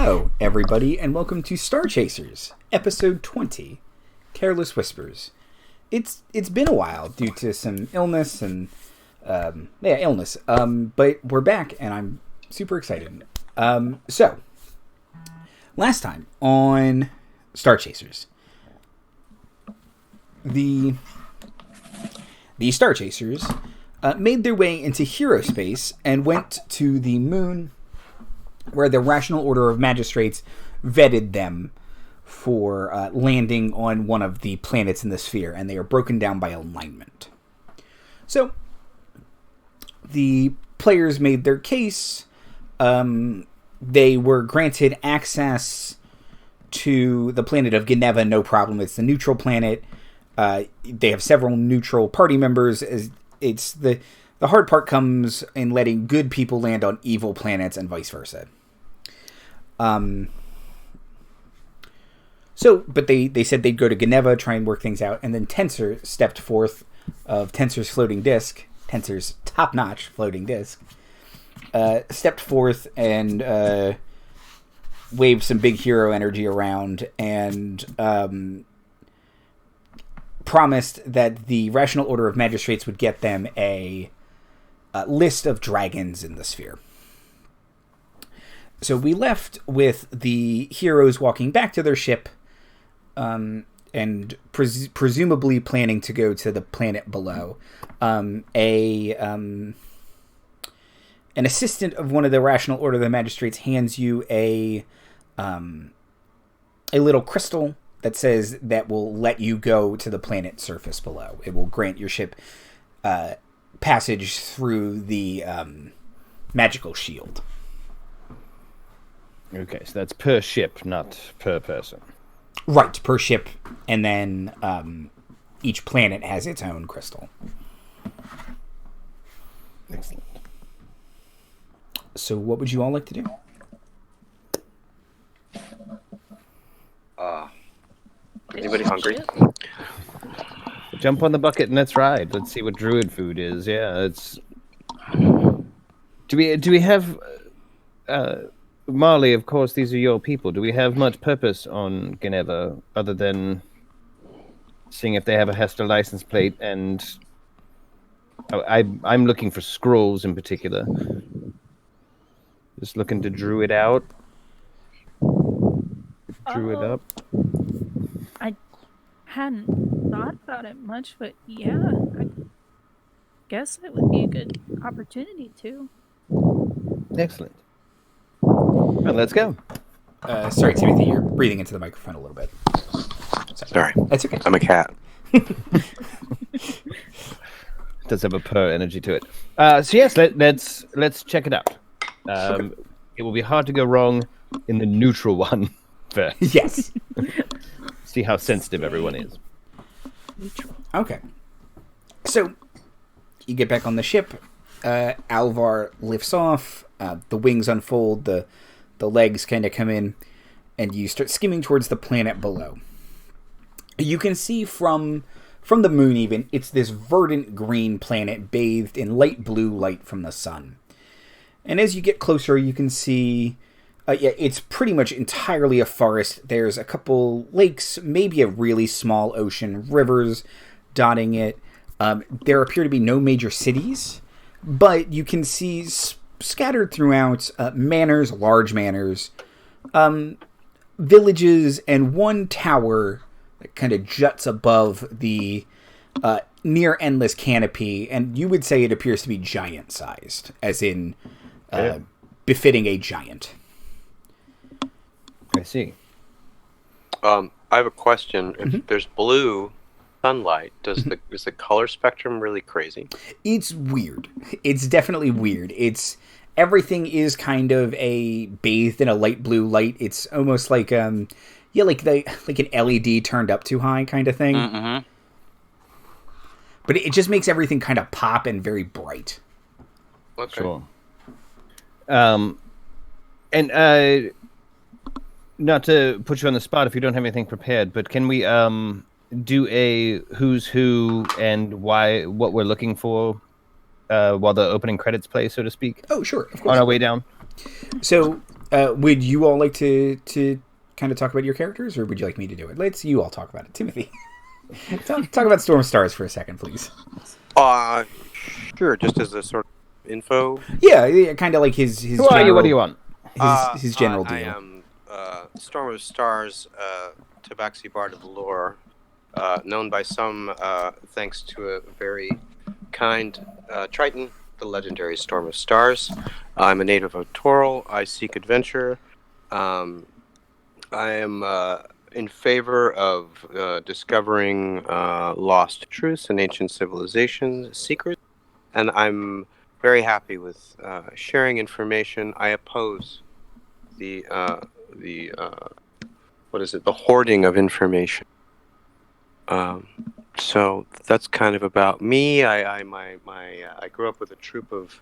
Hello, everybody, and welcome to Star Chasers, episode 20, Careless Whispers. It's been a while due to some illness and but we're back, and I'm super excited. So last time on Star Chasers, the Star Chasers made their way into hero space and went to the moon, where the Rational Order of Magistrates vetted them for landing on one of the planets in the sphere, and they are broken down by alignment. So the players made their case. They were granted access to the planet of Geneva, no problem. It's the neutral planet. They have several neutral party members. It's the hard part comes in letting good people land on evil planets and vice versa. But they said they'd go to Geneva, try and work things out, and then Tensor stepped forth of Tensor's floating disc, Tensor's top-notch floating disc, stepped forth and waved some big hero energy around and promised that the Rational Order of Magistrates would get them a list of dragons in the sphere. So we left with the heroes walking back to their ship, and presumably planning to go to the planet below. An assistant of one of the Rational Order of the Magistrates hands you a little crystal that says that will let you go to the planet surface below. It will grant your ship passage through the magical shield. Okay, so that's per ship, not per person. Right, per ship, and then each planet has its own crystal. Excellent. So what would you all like to do? Anybody hungry? Jump on the bucket and let's ride. Let's see what Druid food is. Yeah, it's... Do we have... Marley, of course, these are your people. Do we have much purpose on Geneva other than seeing if they have a Hester license plate? And I'm looking for scrolls in particular. Just looking to Druid out. Druid up. I hadn't thought about it much, but yeah, I guess it would be a good opportunity to. Excellent. Well, let's go. Sorry, Timothy, you're breathing into the microphone a little bit. Sorry. That's okay. I'm a cat. It does have a purr energy to it. So yes, let's check it out. Okay. It will be hard to go wrong in the neutral one first. Yes. See how sensitive everyone is. Okay. So you get back on the ship. Alvar lifts off. The wings unfold. The legs kind of come in, and you start skimming towards the planet below. You can see from the moon even, it's this verdant green planet bathed in light blue light from the sun. And as you get closer, you can see, it's pretty much entirely a forest. There's a couple lakes, maybe a really small ocean, rivers dotting it. There appear to be no major cities, but you can see scattered throughout manors, large manors, villages, and one tower that kind of juts above the near endless canopy, and you would say it appears to be giant-sized, as in befitting a giant. I see. I have a question. If there's blue sunlight, is the color spectrum really crazy? It's weird. It's definitely weird. Everything is kind of bathed in a light blue light. It's almost like like an LED turned up too high kind of thing. Mm-hmm. But it just makes everything kind of pop and very bright. Okay. Sure. And not to put you on the spot if you don't have anything prepared, but can we do a who's who and what we're looking for while the opening credits play, so to speak? Oh, sure. Of course. On our way down. So Would you all like to kind of talk about your characters, or would you like me to do it? Let's you all talk about it. Timothy, talk about Storm Stars for a second, please. Sure. Just as a sort of info. Yeah, kind of like his. Who are you? What do you want? His general deal. I am Storm of Stars, Tabaxi Bard of the Lore, known by some thanks to a very kind Triton, the legendary Storm of Stars. I'm a native of Toril. I seek adventure. I am in favor of discovering lost truths and ancient civilizations, secrets, and I'm very happy with sharing information. I oppose the hoarding of information. So that's kind of about me. I grew up with a troupe of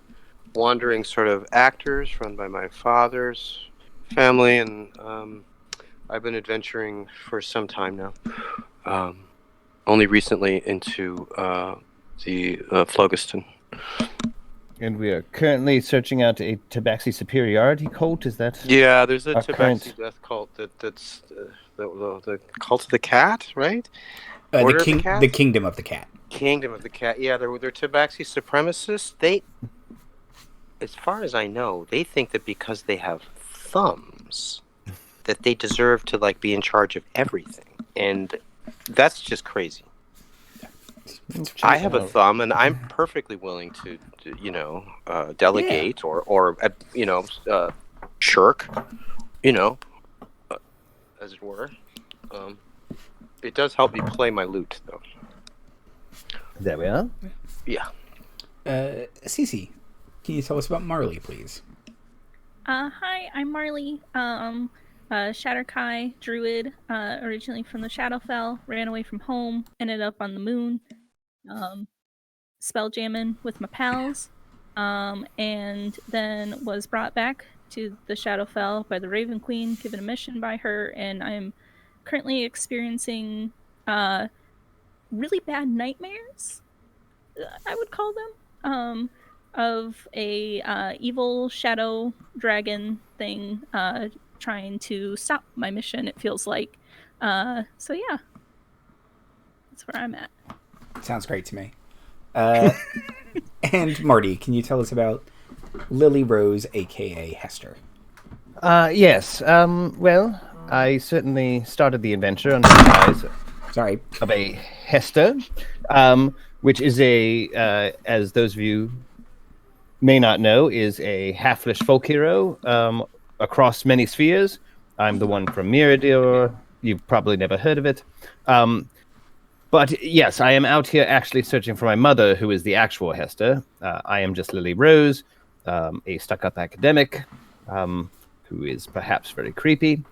wandering sort of actors run by my father's family, and I've been adventuring for some time now. Only recently into the Phlogiston. And we are currently searching out a Tabaxi superiority cult. Is that? Yeah, there's a Tabaxi current death cult that's the cult of the cat, right? The Kingdom of the Cat. Kingdom of the Cat. Yeah, they're Tabaxi supremacists. They, as far as I know, they think that because they have thumbs, that they deserve to like be in charge of everything, and that's just crazy. I have a thumb, and I'm perfectly willing to delegate or shirk, as it were. It does help me play my lute, though. There we are. Yeah. Cece, can you tell us about Marley, please? Hi, I'm Marley. Shadar-kai, Druid, originally from the Shadowfell, ran away from home, ended up on the moon, spelljamming with my pals, and then was brought back to the Shadowfell by the Raven Queen, given a mission by her, and I'm currently experiencing really bad nightmares, I would call them, of a evil shadow dragon thing trying to stop my mission, it feels like. So yeah, that's where I'm at. Sounds great to me. And Marty, can you tell us about Lily Rose, aka Hester? Yes. Well, I certainly started the adventure under the guise of a Hester, which is as those of you may not know, is a half-lish folk hero across many spheres. I'm the one from Miradir. You've probably never heard of it. But yes, I am out here actually searching for my mother, who is the actual Hester. I am just Lily Rose, a stuck-up academic who is perhaps very creepy.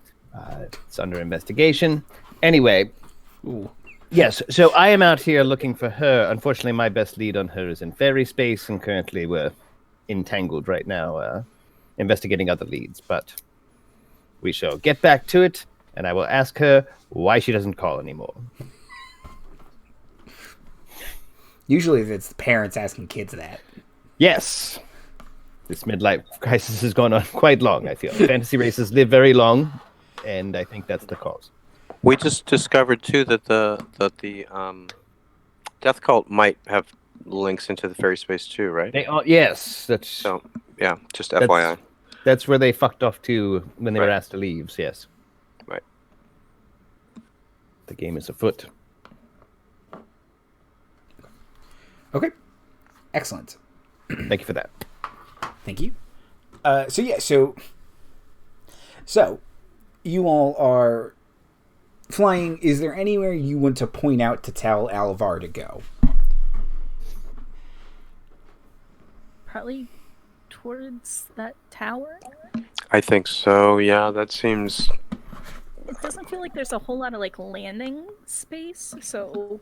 It's under investigation. Anyway, yes, so I am out here looking for her. Unfortunately, my best lead on her is in fairy space, and currently we're entangled right now, investigating other leads. But we shall get back to it, and I will ask her why she doesn't call anymore. Usually it's the parents asking kids that. Yes. This midlife crisis has gone on quite long, I feel. Fantasy races live very long, and I think that's the cause. We just discovered too that the death cult might have links into the fairy space too, right? They are, yes. So yeah, just FYI. That's where they fucked off to when they were asked to leave. Yes. Right. The game is afoot. Okay. Excellent. Thank you for that. Thank you. So you all are flying. Is there anywhere you want to point out to tell Alvar to go? Probably towards that tower. I think so. Yeah, that seems. It doesn't feel like there's a whole lot of like landing space, so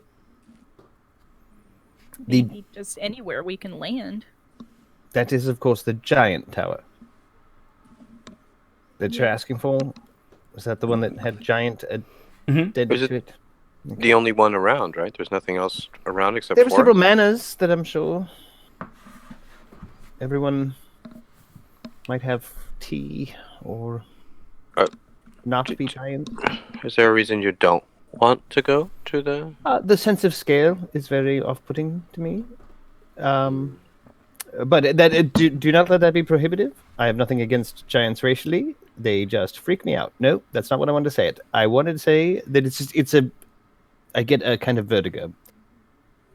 maybe just anywhere we can land. That is, of course, the giant tower that you're asking for. Was that the one that had giant dead to it? The only one around, right? There's nothing else around except there were for several manors that I'm sure everyone might have tea or Uh, not be giant. Is there a reason you don't want to go to the... The sense of scale is very off-putting to me. But do not let that be prohibitive. I have nothing against giants racially. They just freak me out. No, that's not what I wanted to say. I wanted to say that I get a kind of vertigo.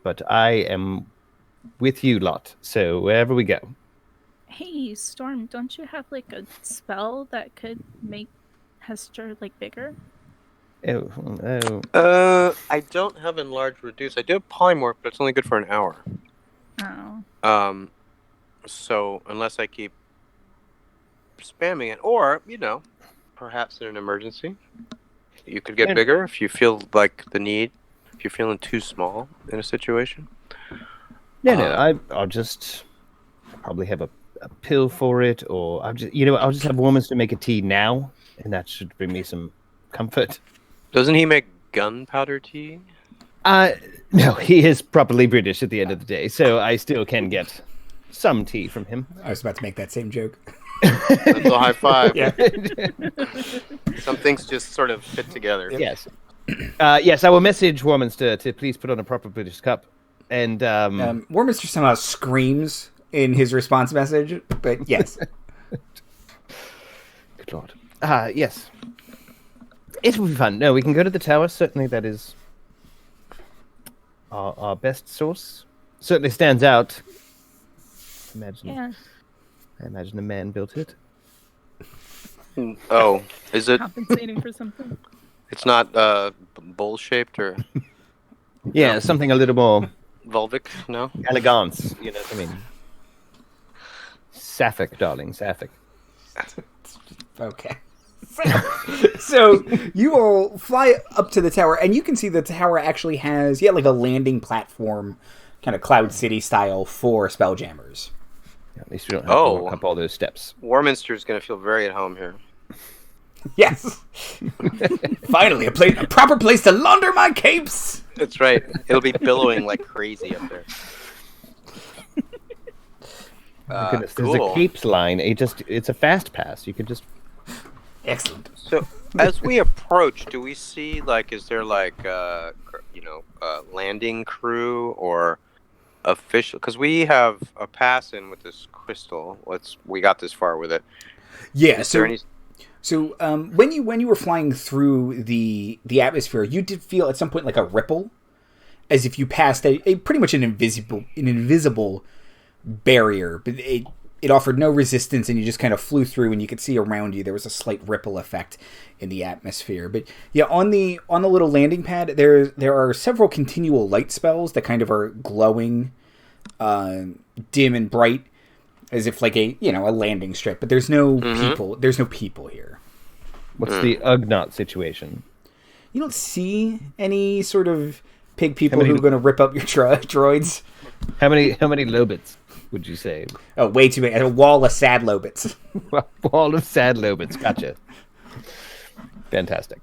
But I am with you lot. So wherever we go. Hey, Storm, don't you have like a spell that could make Hester like bigger? Oh. I don't have enlarge reduce. I do have polymorph, but it's only good for an hour. Oh. So unless I keep spamming it, or perhaps in an emergency, you could get bigger if you feel like the need. If you're feeling too small in a situation. No. I'll just probably have a pill for it, or I'll just have Warminster make a tea now, and that should bring me some comfort. Doesn't he make gunpowder tea? No, he is properly British at the end of the day, so I still can get some tea from him. I was about to make that same joke. That's a high five. Yeah. Some things just sort of fit together. Yes. Yes, I will message Warminster to please put on a proper British cup. And Warminster somehow screams in his response message, but yes. Good lord. Yes. It will be fun. No, we can go to the tower. Certainly that is our best source. Certainly stands out. Yeah. I imagine a man built it. Oh, is it? Compensating for something. It's not bowl-shaped or... Yeah, something a little more... Vulvic, no? Elegance, you know what I mean? Sapphic, darling, sapphic. Okay. So you all fly up to the tower, and you can see the tower actually has, like a landing platform, kind of Cloud City style for Spelljammers. Yeah, at least we don't have to walk up all those steps. Warminster's going to feel very at home here. Yes. Finally, a proper place to launder my capes. That's right. It'll be billowing like crazy up there. My goodness, cool. There's a capes line. It's a fast pass. You could just... Excellent. So, as we approach, do we see, is there, landing crew or official? Because we have a pass-in with this crystal. We got this far with it. Yeah, So when you were flying through the atmosphere, you did feel at some point like a ripple, as if you passed a pretty much an invisible barrier, but it offered no resistance, and you just kind of flew through, and you could see around you there was a slight ripple effect in the atmosphere. But yeah, on the little landing pad, there are several continual light spells that kind of are glowing, dim and bright, as if like a landing strip. But there's no people. There's no people here. What's the Ugnaught situation? You don't see any sort of pig people who are going to rip up your droids. How many Lobits would you say? Oh, way too many. A wall of sad Lobits. Wall of sad Lobits. Gotcha. Fantastic.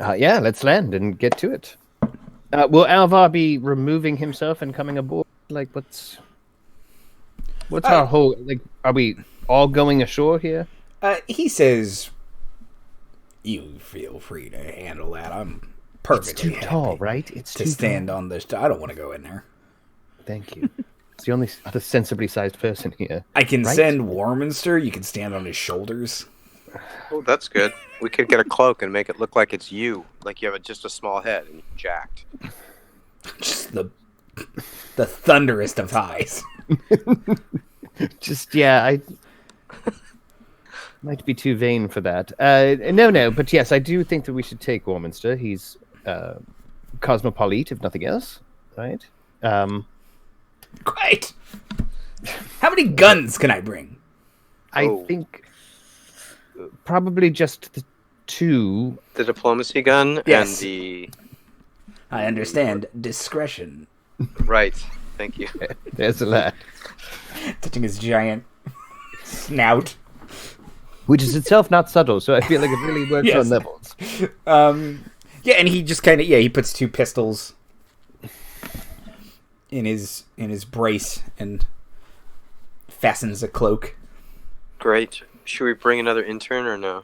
Yeah, let's land and get to it. Will Alvar be removing himself and coming aboard? Like, what's our whole... Like, are we all going ashore here? He says, you feel free to handle that. I'm perfectly It's too tall, right? It's to too stand tall. on this. I don't want to go in there. Thank you. It's the only other sensibly sized person here. I can send Warminster. You can stand on his shoulders. Oh, that's good. We could get a cloak and make it look like it's you. Like you have just a small head and you're jacked. Just the thunderest of highs. I might be too vain for that. No, but yes, I do think that we should take Warminster. He's cosmopolite, if nothing else, right? Great. How many guns can I bring? I think probably just the two. The diplomacy gun and the... I understand. Discretion. Right. Thank you. There's a lad. Touching his giant snout. Which is itself not subtle, so I feel like it really works on levels. Yeah, and he just kind of he puts two pistols in his brace and fastens a cloak. Great. Should we bring another intern or no?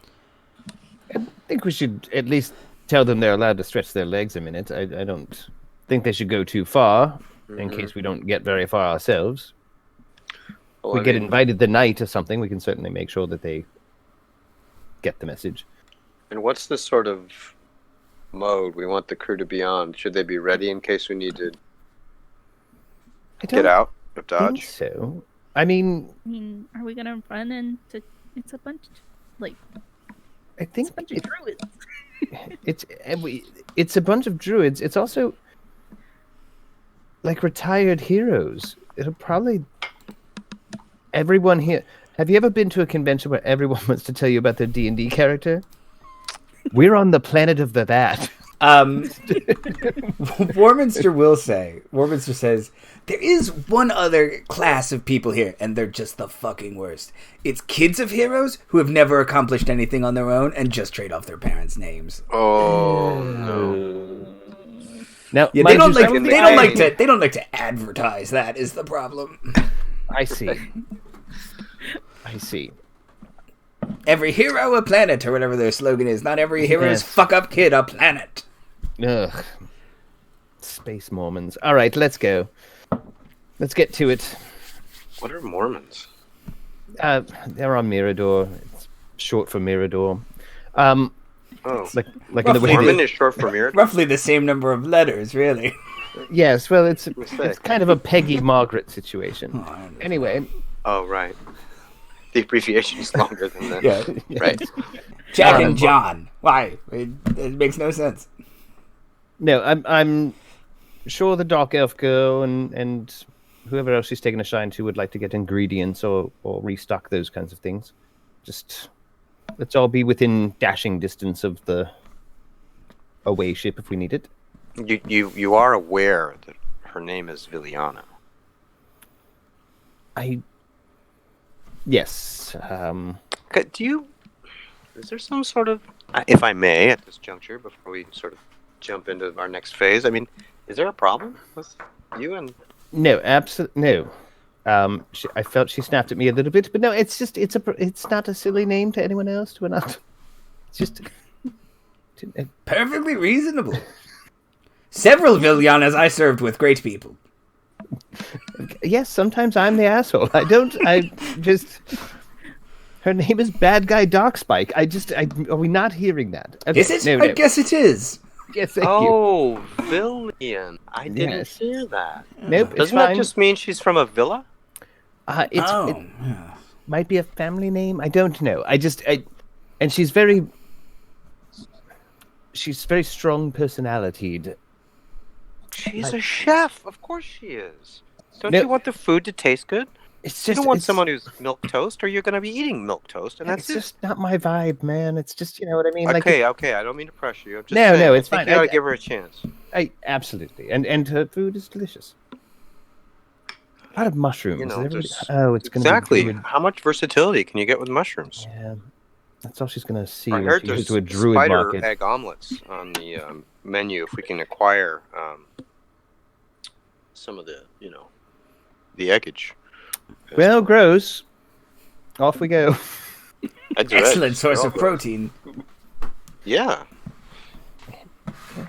I think we should at least tell them they're allowed to stretch their legs a minute. I don't think they should go too far, in case we don't get very far ourselves. Well, We get invited the night or something, we can certainly make sure that they get the message. And what's the sort of mode we want the crew to be on? Should they be ready in case we need to get out of Dodge? Think so. I mean, are we gonna run into? It's a bunch, like I think it's a bunch of druids. It's a bunch of druids. It's also like retired heroes. It'll probably everyone here. Have you ever been to a convention where everyone wants to tell you about their D&D character? We're on the planet of the that. Warminster says, there is one other class of people here, and they're just the fucking worst. It's kids of heroes who have never accomplished anything on their own and just trade off their parents' names. Oh, no. Now, yeah, they don't like to advertise. That is the problem. I see. Every hero a planet, or whatever their slogan is. Not every hero's fuck up kid a planet. Ugh. Space Mormons. All right, let's go. Let's get to it. What are Mormons? They're on Mirador. It's short for Mirador. Like in the way Mormon is short for Mirador? Roughly the same number of letters, really. Yes, well, it's kind of a Peggy Margaret situation. Anyway. Oh, right. The abbreviation is longer than that. Yeah. Right. Jack and John. Why? It makes no sense. No, I'm sure the Dark Elf girl and whoever else she's taking a shine to would like to get ingredients or restock those kinds of things. Just let's all be within dashing distance of the away ship if we need it. You are aware that her name is Villyana. Yes. Is there some sort of, if I may, at this juncture, before we sort of jump into our next phase, I mean, is there a problem with you and... No, absolutely no. I felt she snapped at me a little bit, but no, it's not a silly name to anyone else. We're not. It's just perfectly reasonable. Several Villyanas I served with, great people. Yes, sometimes I'm the asshole. Her name is Bad Guy Darkspike. Are we not hearing that? Okay, is it? No. I guess it is. Yes, thank you. Oh, Villian. I didn't hear that. Nope, Doesn't that just mean she's from a villa? It might be a family name. I don't know. And she's very strong personality. She's a chef. Of course she is. Don't you want the food to taste good? You don't want someone who's milk toast, or you're going to be eating milk toast, and that's it's just not my vibe, man. It's just, you know what I mean. Okay. I don't mean to pressure you. I'm just saying, no, it's fine. You got to give her a chance. Absolutely, and her food is delicious. A lot of mushrooms. You know, it's going exactly. How much versatility can you get with mushrooms? Yeah, that's all she's going to see. I heard there's to a Druid spider market. Egg omelets on the menu. If we can acquire some of the, the eggage. Well, gross. Off we go. Excellent source of protein. Yeah.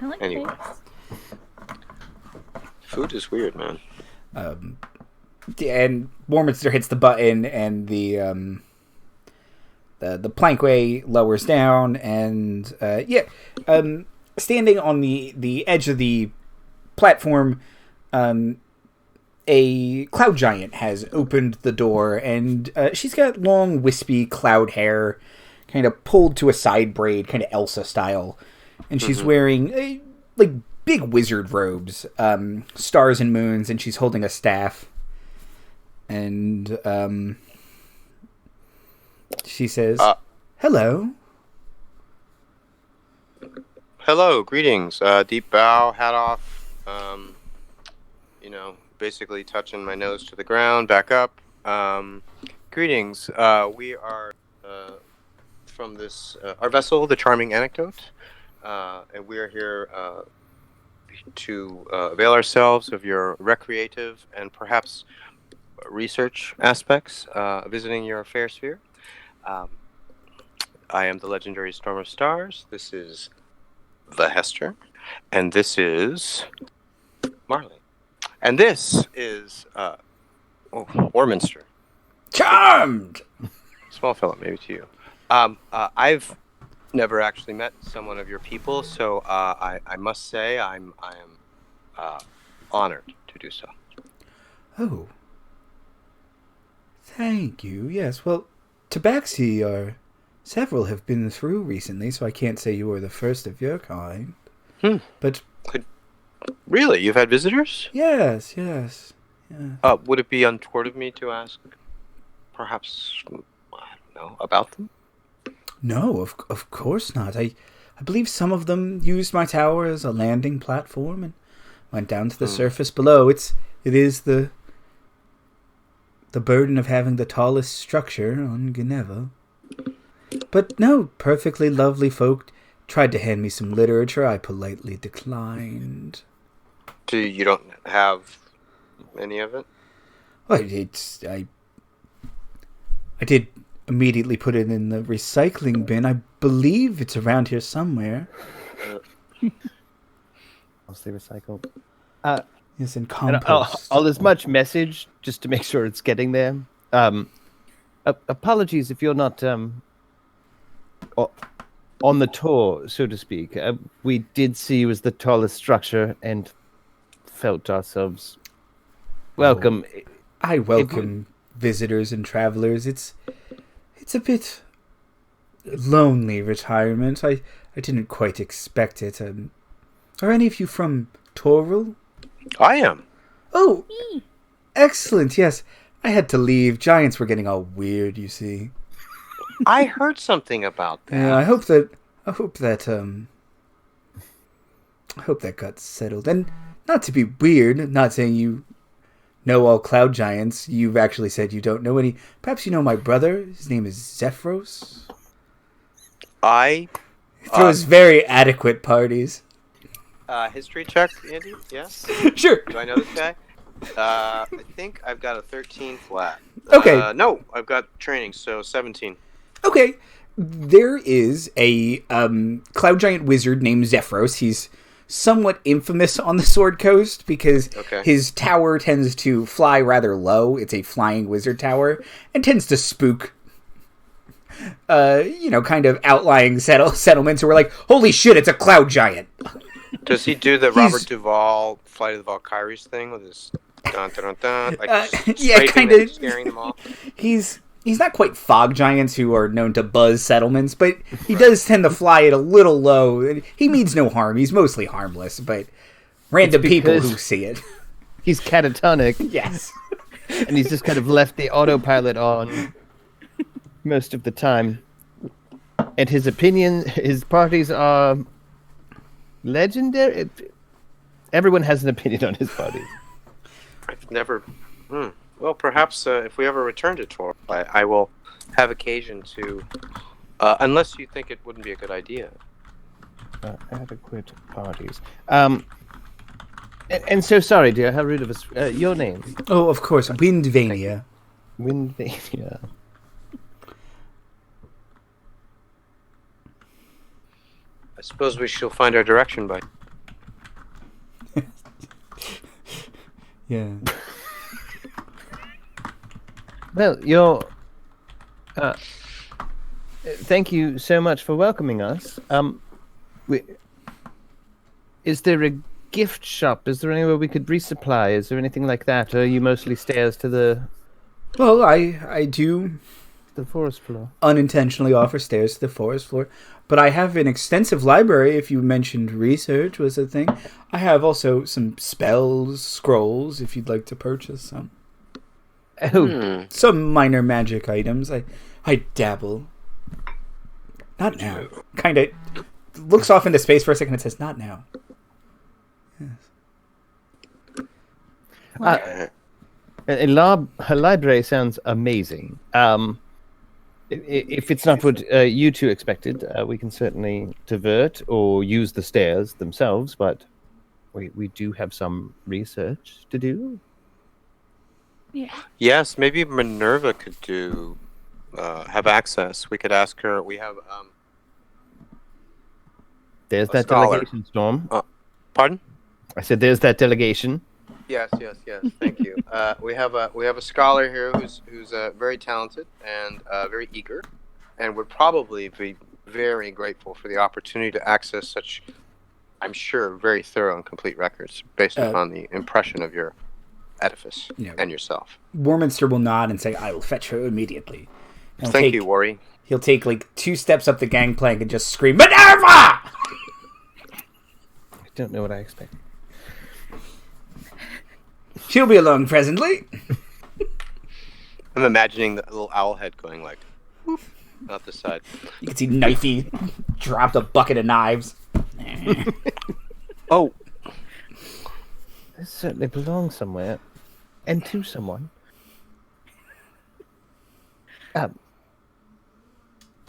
I like anyway. Food is weird, man. And Warminster hits the button, and the plankway lowers down, and standing on the edge of the platform, a cloud giant has opened the door, and she's got long, wispy cloud hair, kind of pulled to a side braid, kind of Elsa style, and she's wearing big wizard robes, stars and moons, and she's holding a staff, and she says, "Hello." Hello, greetings. Deep bow, hat off. Basically touching my nose to the ground, back up. Greetings. We are from this our vessel, the Charming Anecdote, and we are here to avail ourselves of your recreative and perhaps research aspects, visiting your fair sphere. I am the legendary Storm of Stars. This is the Hester. And this is Marley. And this is Orminster. Charmed! Small fellow, maybe to you. I've never actually met someone of your people, so I must say I am honored to do so. Oh. Thank you. Yes, well, Tabaxi several have been through recently, so I can't say you are the first of your kind. But really, you've had visitors? Yes. Yeah. Would it be untoward of me to ask, perhaps, I don't know, about them? No, of course not. I believe some of them used my tower as a landing platform and went down to the surface below. It is the burden of having the tallest structure on Geneva. But no, perfectly lovely folk tried to hand me some literature. I politely declined. You don't have any of it? Well, I did immediately put it in the recycling bin. I believe it's around here somewhere. Mostly recycled. Yes, in compost. I'll as much message just to make sure it's getting there. Apologies if you're not on the tour, so to speak. We did see you as the tallest structure and felt ourselves welcome. I welcome visitors and travelers. It's a bit lonely retirement. I didn't quite expect it. Are any of you from Toril? I am. Oh, excellent. Yes, I had to leave. Giants were getting all weird, you see. I heard something about that. Yeah, I hope that got settled. And not to be weird, not saying you know all cloud giants. You've actually said you don't know any. Perhaps you know my brother. His name is Zephyros. He throws very adequate parties. History check, Andy? Yes? Sure. Do I know this guy? I think I've got a 13 flat. Okay. No, I've got training, so 17. Okay. There is a cloud giant wizard named Zephyros. He's somewhat infamous on the Sword Coast because his tower tends to fly rather low. It's a flying wizard tower and tends to spook kind of outlying settlements who are like, holy shit, it's a cloud giant. Does he do the Robert Duvall Flight of the Valkyries thing with his dun dun dun, like kind of scaring them off? He's not quite fog giants who are known to buzz settlements, but he does tend to fly at a little low. He means no harm. He's mostly harmless, but random people who see it. He's catatonic. Yes. And he's just kind of left the autopilot on most of the time. And his parties are legendary. Everyone has an opinion on his parties. I've never... Well, perhaps if we ever return to Tor, I will have occasion to... unless you think it wouldn't be a good idea. Adequate parties. And so sorry, dear, how rude of us. Your name? Oh, of course, Windvania. Windvania. I suppose we shall find our direction by... Yeah. Well, thank you so much for welcoming us. Is there a gift shop? Is there anywhere we could resupply? Is there anything like that? Or are you mostly stairs to the... Well, I do... The forest floor. Unintentionally offer stairs to the forest floor. But I have an extensive library, if you mentioned research was a thing. I have also some spells, scrolls, if you'd like to purchase some. Oh. Some minor magic items. I dabble. Not now. Kind of looks off into space for a second and says, not now. Yes. Her library sounds amazing. If it's not what you two expected, we can certainly divert or use the stairs themselves, but we do have some research to do. Yeah. Yes, maybe Minerva could do have access, we could ask her. We have There's a that scholar. delegation, Storm. Pardon? I said there's that delegation. Yes. Thank you. We have a scholar here who's very talented and very eager, and would probably be very grateful for the opportunity to access such, I'm sure, very thorough and complete records based upon the impression of your edifice and yourself. Warminster will nod and say, "I will fetch her immediately." Thank you, Worry. He'll take like 2 steps up the gangplank and just scream, "Minerva!" I don't know what I expect. She'll be along presently. I'm imagining the little owl head going like, woof, out the side. You can see Knifey dropped a bucket of knives. Oh. This certainly belongs somewhere. And to someone.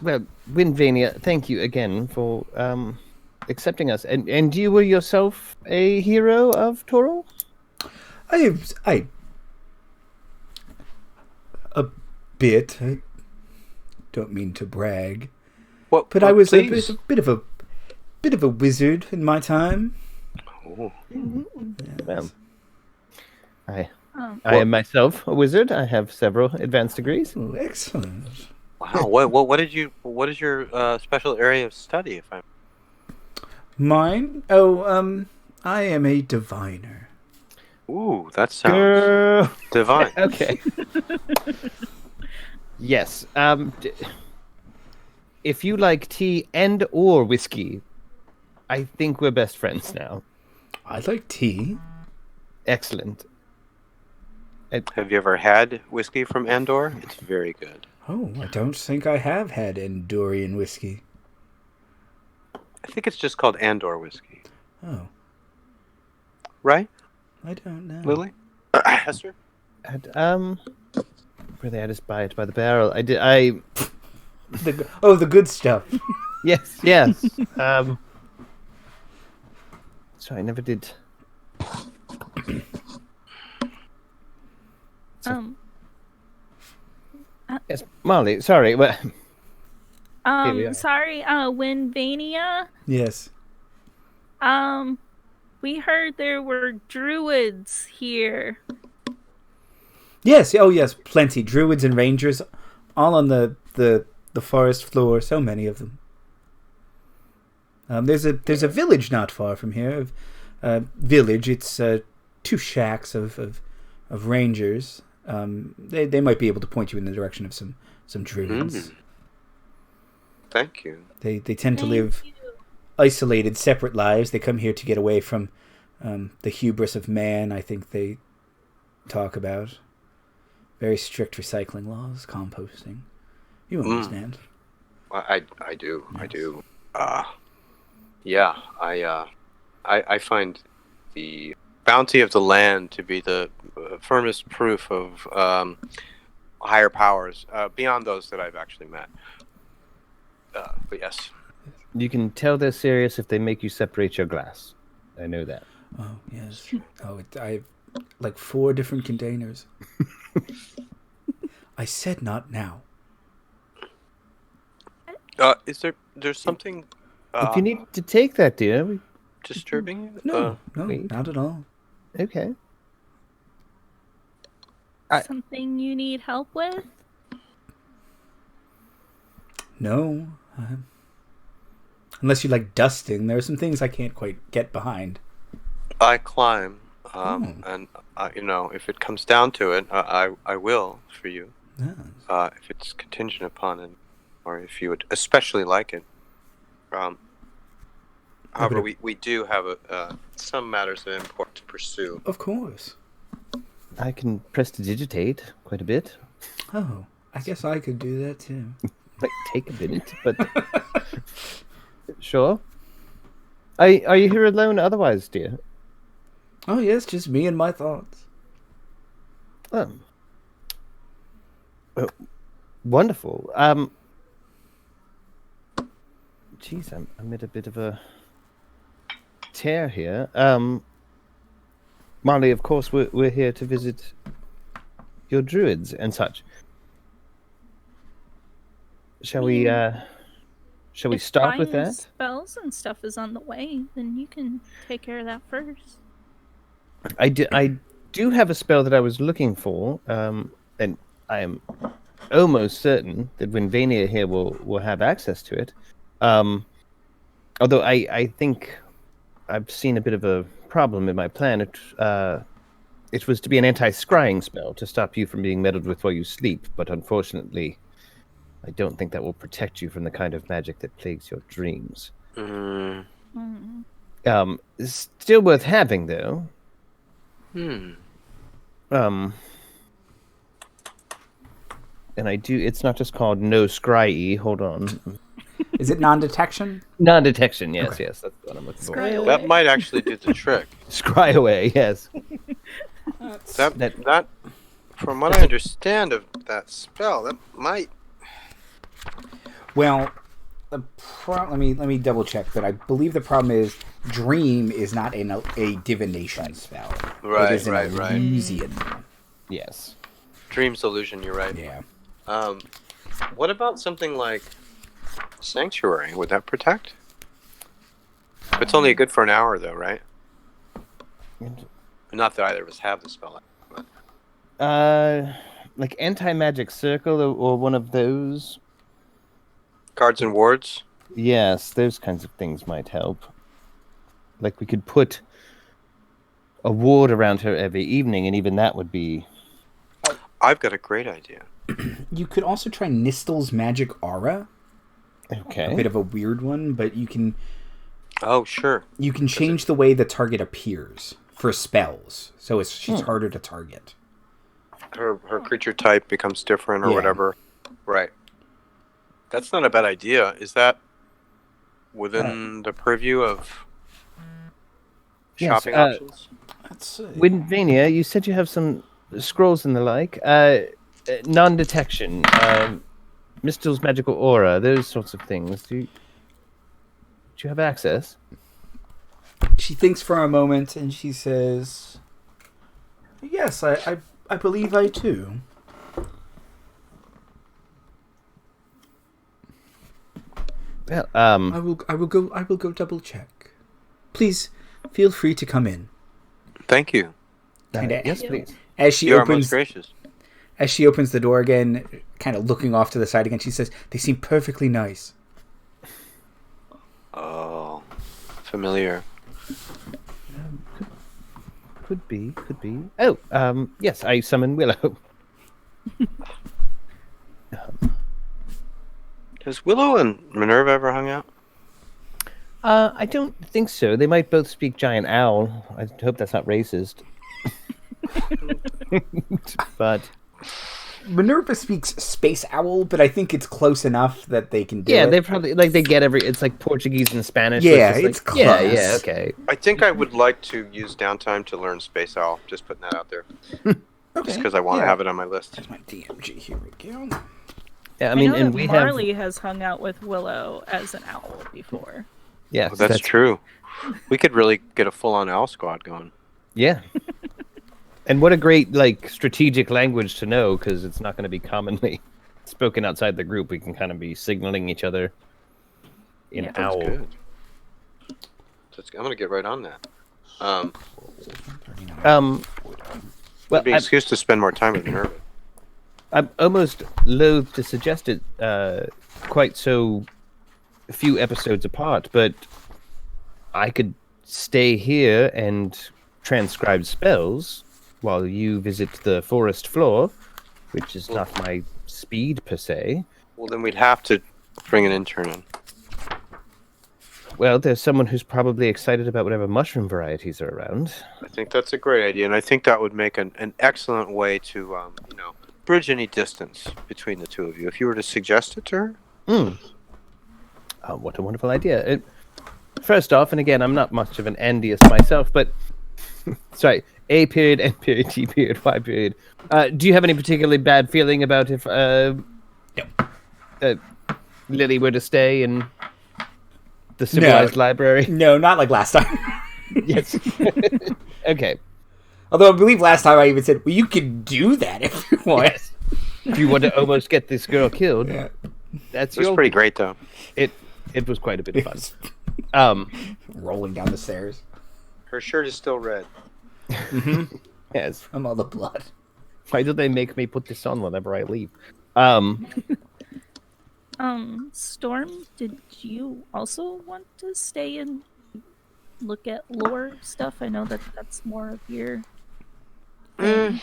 Well, Winvania, thank you again for accepting us. And you were yourself a hero of Toro? I a bit. I don't mean to brag, but I was a bit of a wizard in my time. Oh. Well, I am myself a wizard. I have several advanced degrees. Oh, excellent! Wow. What is your special area of study? If I'm mine? Oh, I am a diviner. Ooh, that sounds divine. Okay. Yes. If you like tea and/or whiskey, I think we're best friends now. I like tea. Excellent. Have you ever had whiskey from Andor? It's very good. Oh, I don't think I have had Andorian whiskey. I think it's just called Andor whiskey. Oh. Right? I don't know. Lily? Hester? Where they had us buy it by the barrel. The good stuff. Yes. Sorry, I never did. Yes, Marley. Sorry. Sorry. Winvania. Yes. We heard there were druids here. Yes. Oh, yes. Plenty. Druids and rangers, all on the forest floor. So many of them. There's a village not far from here. Village. It's 2 shacks of rangers. They might be able to point you in the direction of some druids. Thank you. They tend to live isolated, separate lives. They come here to get away from the hubris of man. I think they talk about very strict recycling laws, composting. You understand? I do. Yes. I do. Yeah. I find the bounty of the land to be the firmest proof of higher powers beyond those that I've actually met. But yes. You can tell they're serious if they make you separate your glass. I know that. Oh, yes. I have like 4 different containers. I said not now. Is there's something... if you need to take that, dear. Disturbing? No, not at all. Okay. Something you need help with? No. Unless you like dusting, there are some things I can't quite get behind. I climb, and if it comes down to it, I will for you. Yes. If it's contingent upon it, or if you would especially like it. However, we do have some matters that are important to pursue. Of course. I can prestidigitate quite a bit. Oh, I guess I could do that too. Might take a minute, but sure. Are you here alone otherwise, dear? Oh yes, just me and my thoughts. Oh. Wonderful. Geez, I'm at a bit of a tear here. Marley, of course, we're here to visit your druids and such. Shall we start with trying that? Spells and stuff is on the way, then you can take care of that first. I do have a spell that I was looking for, and I am almost certain that when Vania here will have access to it. Although I think I've seen a bit of a problem in my plan. It was to be an anti-scrying spell to stop you from being meddled with while you sleep, but unfortunately, I don't think that will protect you from the kind of magic that plagues your dreams. Still worth having, though. And I do. It's not just called no scry. Hold on. Is it non-detection? Non-detection. Yes, yes. That's what I'm looking for. That might actually do the trick. Scry away. Yes. That, from what I understand of that spell, that might. Well, let me double check. But I believe the problem is dream is not a divination spell. Right, it is an illusion. Yes. Dream's illusion. You're right. Yeah. What about something like Sanctuary? Would that protect? It's only good for an hour, though, right? Not that either of us have the spell. But... like anti-magic circle or one of those. Cards and wards? Yes, those kinds of things might help. Like we could put a ward around her every evening, and even that would be... I've got a great idea. You could also try Nistel's Magic Aura. Okay. A bit of a weird one, but you can... Oh, sure. You can change the way the target appears for spells, so she's harder to target. Her creature type becomes different or whatever. Right. That's not a bad idea. Is that within the purview of shopping options? Let's see. Winvania, you said you have some scrolls and the like. Non-detection, Mistel's magical aura, those sorts of things. Do you have access? She thinks for a moment and she says, "Yes, I believe I do." Well, I will go double check. Please feel free to come in. Thank you. Yes, please. As she You are opens, most gracious. as she opens the door again, kind of looking off to the side again, she says, "They seem perfectly nice." Oh, familiar. Could be. Oh, yes, I summon Willow. Has Willow and Minerva ever hung out? I don't think so. They might both speak giant owl. I hope that's not racist. But Minerva speaks space owl, but I think it's close enough that they can do it. yeah, they probably they get it's like Portuguese and Spanish. Yeah, so it's close. Yeah, okay. I think I would like to use downtime to learn Space Owl. Just putting that out there. Just because I want to have it on my list. There's my DMG. Here we go. Yeah, I mean, know and that we Marley has hung out with Willow as an owl before. Yeah, Well, that's true. We could really get a full-on owl squad going. Yeah. And what a great strategic language to know, because it's not going to be commonly spoken outside the group. We can kind of be signaling each other in owl. That's good. I'm going to get right on that. Well, it'd be an excuse to spend more time with Minerva. I'm almost loath to suggest it quite so few episodes apart, but I could stay here and transcribe spells while you visit the forest floor, which is not my speed per se. Well, then we'd have to bring an intern in. Well, there's someone who's probably excited about whatever mushroom varieties are around. I think that's a great idea, and I think that would make an excellent way to, bridge any distance between the two of you. If you were to suggest it to her. Oh, what a wonderful idea. First off, and again, I'm not much of an Andyist myself, but... sorry, A period, N period, T period, Y period. Do you have any particularly bad feeling about if Lily were to stay in the civilized library? No, not like last time. Yes. Okay. Although I believe last time I even said, well, you can do that if you want. Yes. If you want to almost get this girl killed. Yeah. That's It was pretty great, though. It was quite a bit of fun. Rolling down the stairs. Her shirt is still red. Yes. From all the blood. Why do they make me put this on whenever I leave? Storm, did you also want to stay and look at lore stuff? I know that's more of your thing.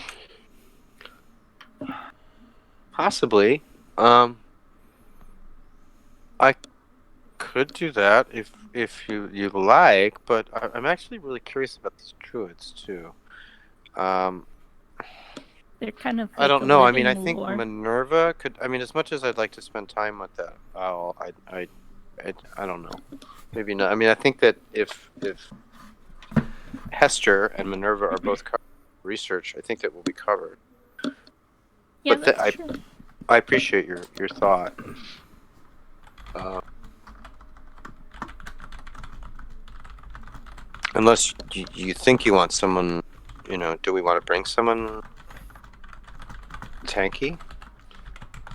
Possibly. I could do that if you like, but I'm actually really curious about these druids too. They're kind of. I like don't a know. I mean, I living think lore. Minerva could. I mean, as much as I'd like to spend time with that owl, I don't know. Maybe not. I mean, I think that if Hester and Minerva are both covered in research, I think that will be covered. Yeah, But that's true. I appreciate your thought. Unless you think you want someone, do we want to bring someone tanky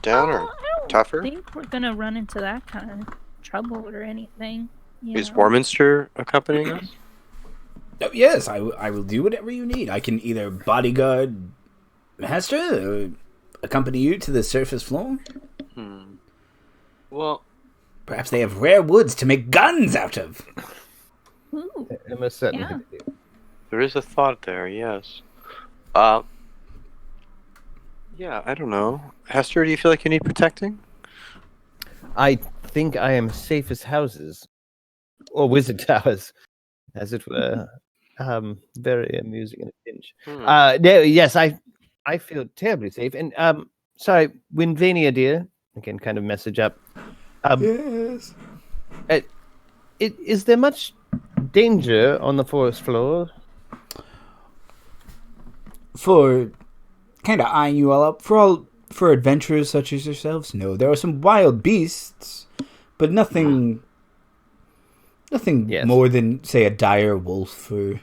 down or I don't tougher? think we're gonna run into that kind of trouble or anything. Is Warminster accompanying us? Oh, yes, I will do whatever you need. I can either bodyguard Hester or accompany you to the surface floor. Well, perhaps they have rare woods to make guns out of. Ooh. Most certainly. Yeah. there is a thought there, yes. Yeah, I don't know. Hester, do you feel like you need protecting? I think I am safe as houses, or wizard towers, as it were. Very amusing in a pinch. No, yes, I feel terribly safe. And sorry, Winvania dear, again, kind of message up. Yes. Is there much danger on the forest floor? For kind of eyeing you all up, for adventurers such as yourselves, no, there are some wild beasts, but nothing more than, say, a dire wolf or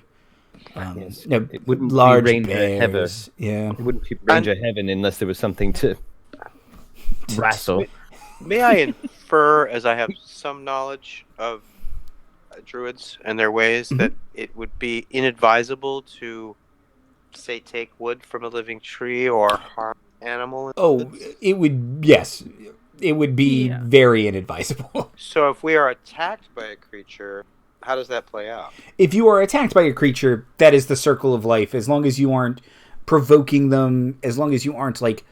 it wouldn't large be Ranger bears. Heaven. Yeah, It wouldn't be Ranger Heaven unless there was something to wrestle. May I infer, as I have some knowledge of druids and their ways, that it would be inadvisable to, say, take wood from a living tree or harm an animal? it would be very inadvisable. So if we are attacked by a creature, how does that play out? If you are attacked by a creature, that is the circle of life. As long as you aren't provoking them, as long as you aren't like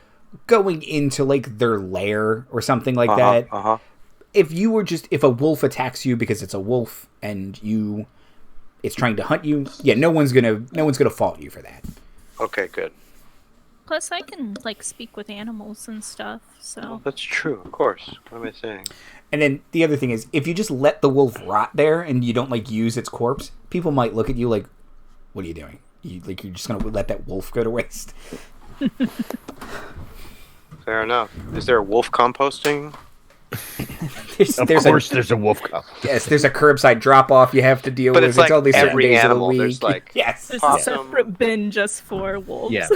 going into like their lair or something like that. If a wolf attacks you because it's a wolf and it's trying to hunt you, no one's gonna fault you for that. Okay, good. Plus, I can like speak with animals and stuff. So Well, that's true, of course. What am I saying? And then the other thing is, if you just let the wolf rot there and you don't like use its corpse, people might look at you like, "What are you doing? You're just gonna let that wolf go to waste?" Fair enough. Is there wolf composting? There's a wolf cup. Yes, there's a curbside drop-off you have to deal But with. it's like only certain every days animal. of the There's week. like yes, there's possum. a separate bin just for wolves. Yeah.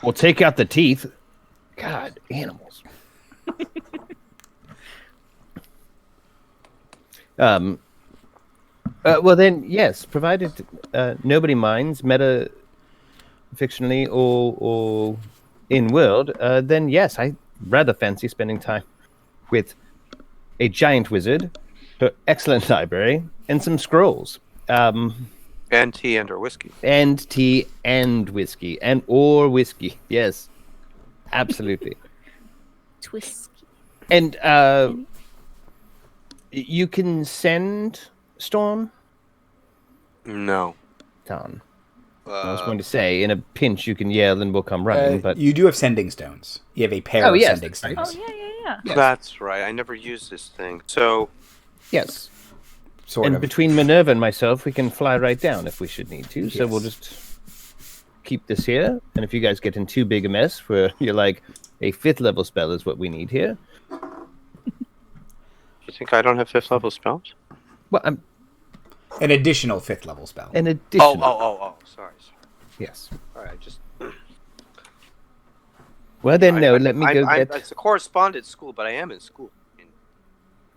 We'll take out the teeth. God, animals. Well then, yes, provided nobody minds, meta fictionally or in world, then yes, I rather fancy spending time with a giant wizard, her excellent library, and some scrolls. And tea and or whiskey. And tea and whiskey. Or whiskey. Yes. Absolutely. Twisky. And you can send Storm? No. Tom. I was going to say, in a pinch, you can yell and we'll come running, but... You do have sending stones. You have a pair of sending stones. Oh, yeah. Yes. That's right. I never used this thing. So... Yes. Sort and of. between Minerva and myself, we can fly right down if we should need to. So Yes. we'll just keep this here. And if you guys get in too big a mess where you're like, a 5th level spell is what we need here. You think I don't have 5th level spells? Well, An additional 5th level spell. an additional... Oh. Sorry. Yes. All right, just... Well, then, no, let me go get... It's a correspondence school, but I am in school.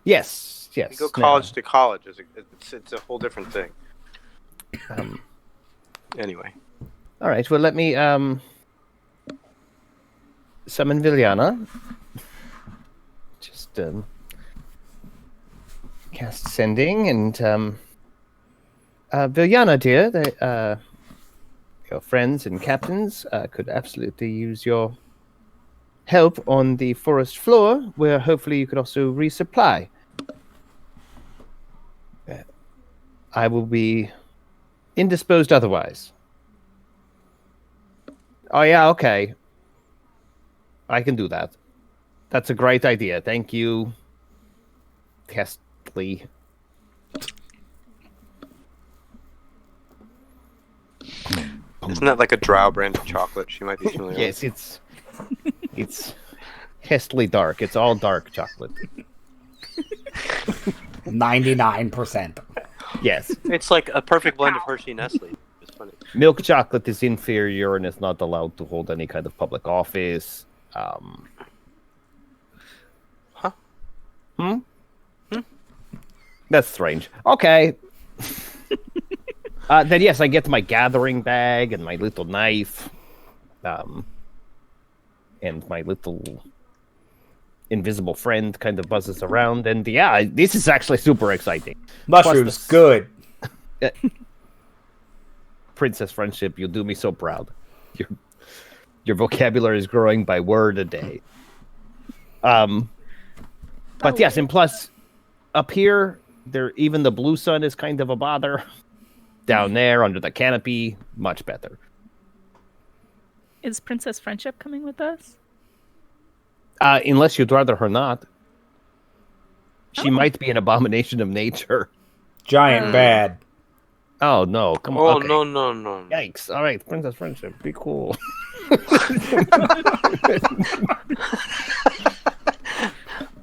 Yes. You go college to college. It's a whole different thing. Anyway. All right, well, let me summon Villyana. Just cast sending, and Villyana, dear, your friends and captains could absolutely use your help on the forest floor, where hopefully you could also resupply. I will be indisposed otherwise. Oh, yeah, okay. I can do that. That's a great idea. Thank you, Testly. Isn't that like a Drow brand of chocolate? She might be familiar Yes, it's Hestly dark. It's all dark chocolate. 99%. Yes. It's like a perfect blend of Hershey and Nestle. It's funny. Milk chocolate is inferior and is not allowed to hold any kind of public office. That's strange. Okay. Then yes, I get my gathering bag and my little knife, and my little invisible friend kind of buzzes around, and yeah, this is actually super exciting. Mushrooms, good. Princess Friendship, you do me so proud. Your vocabulary is growing by word a day. But yes, and plus, up here, even the blue sun is kind of a bother. Down there, under the canopy, much better. Is Princess Friendship coming with us? Unless you'd rather her not. She might be an abomination of nature. Giant bad. Oh, no. Come on. Oh, okay. no. Yikes. All right, Princess Friendship. Be cool.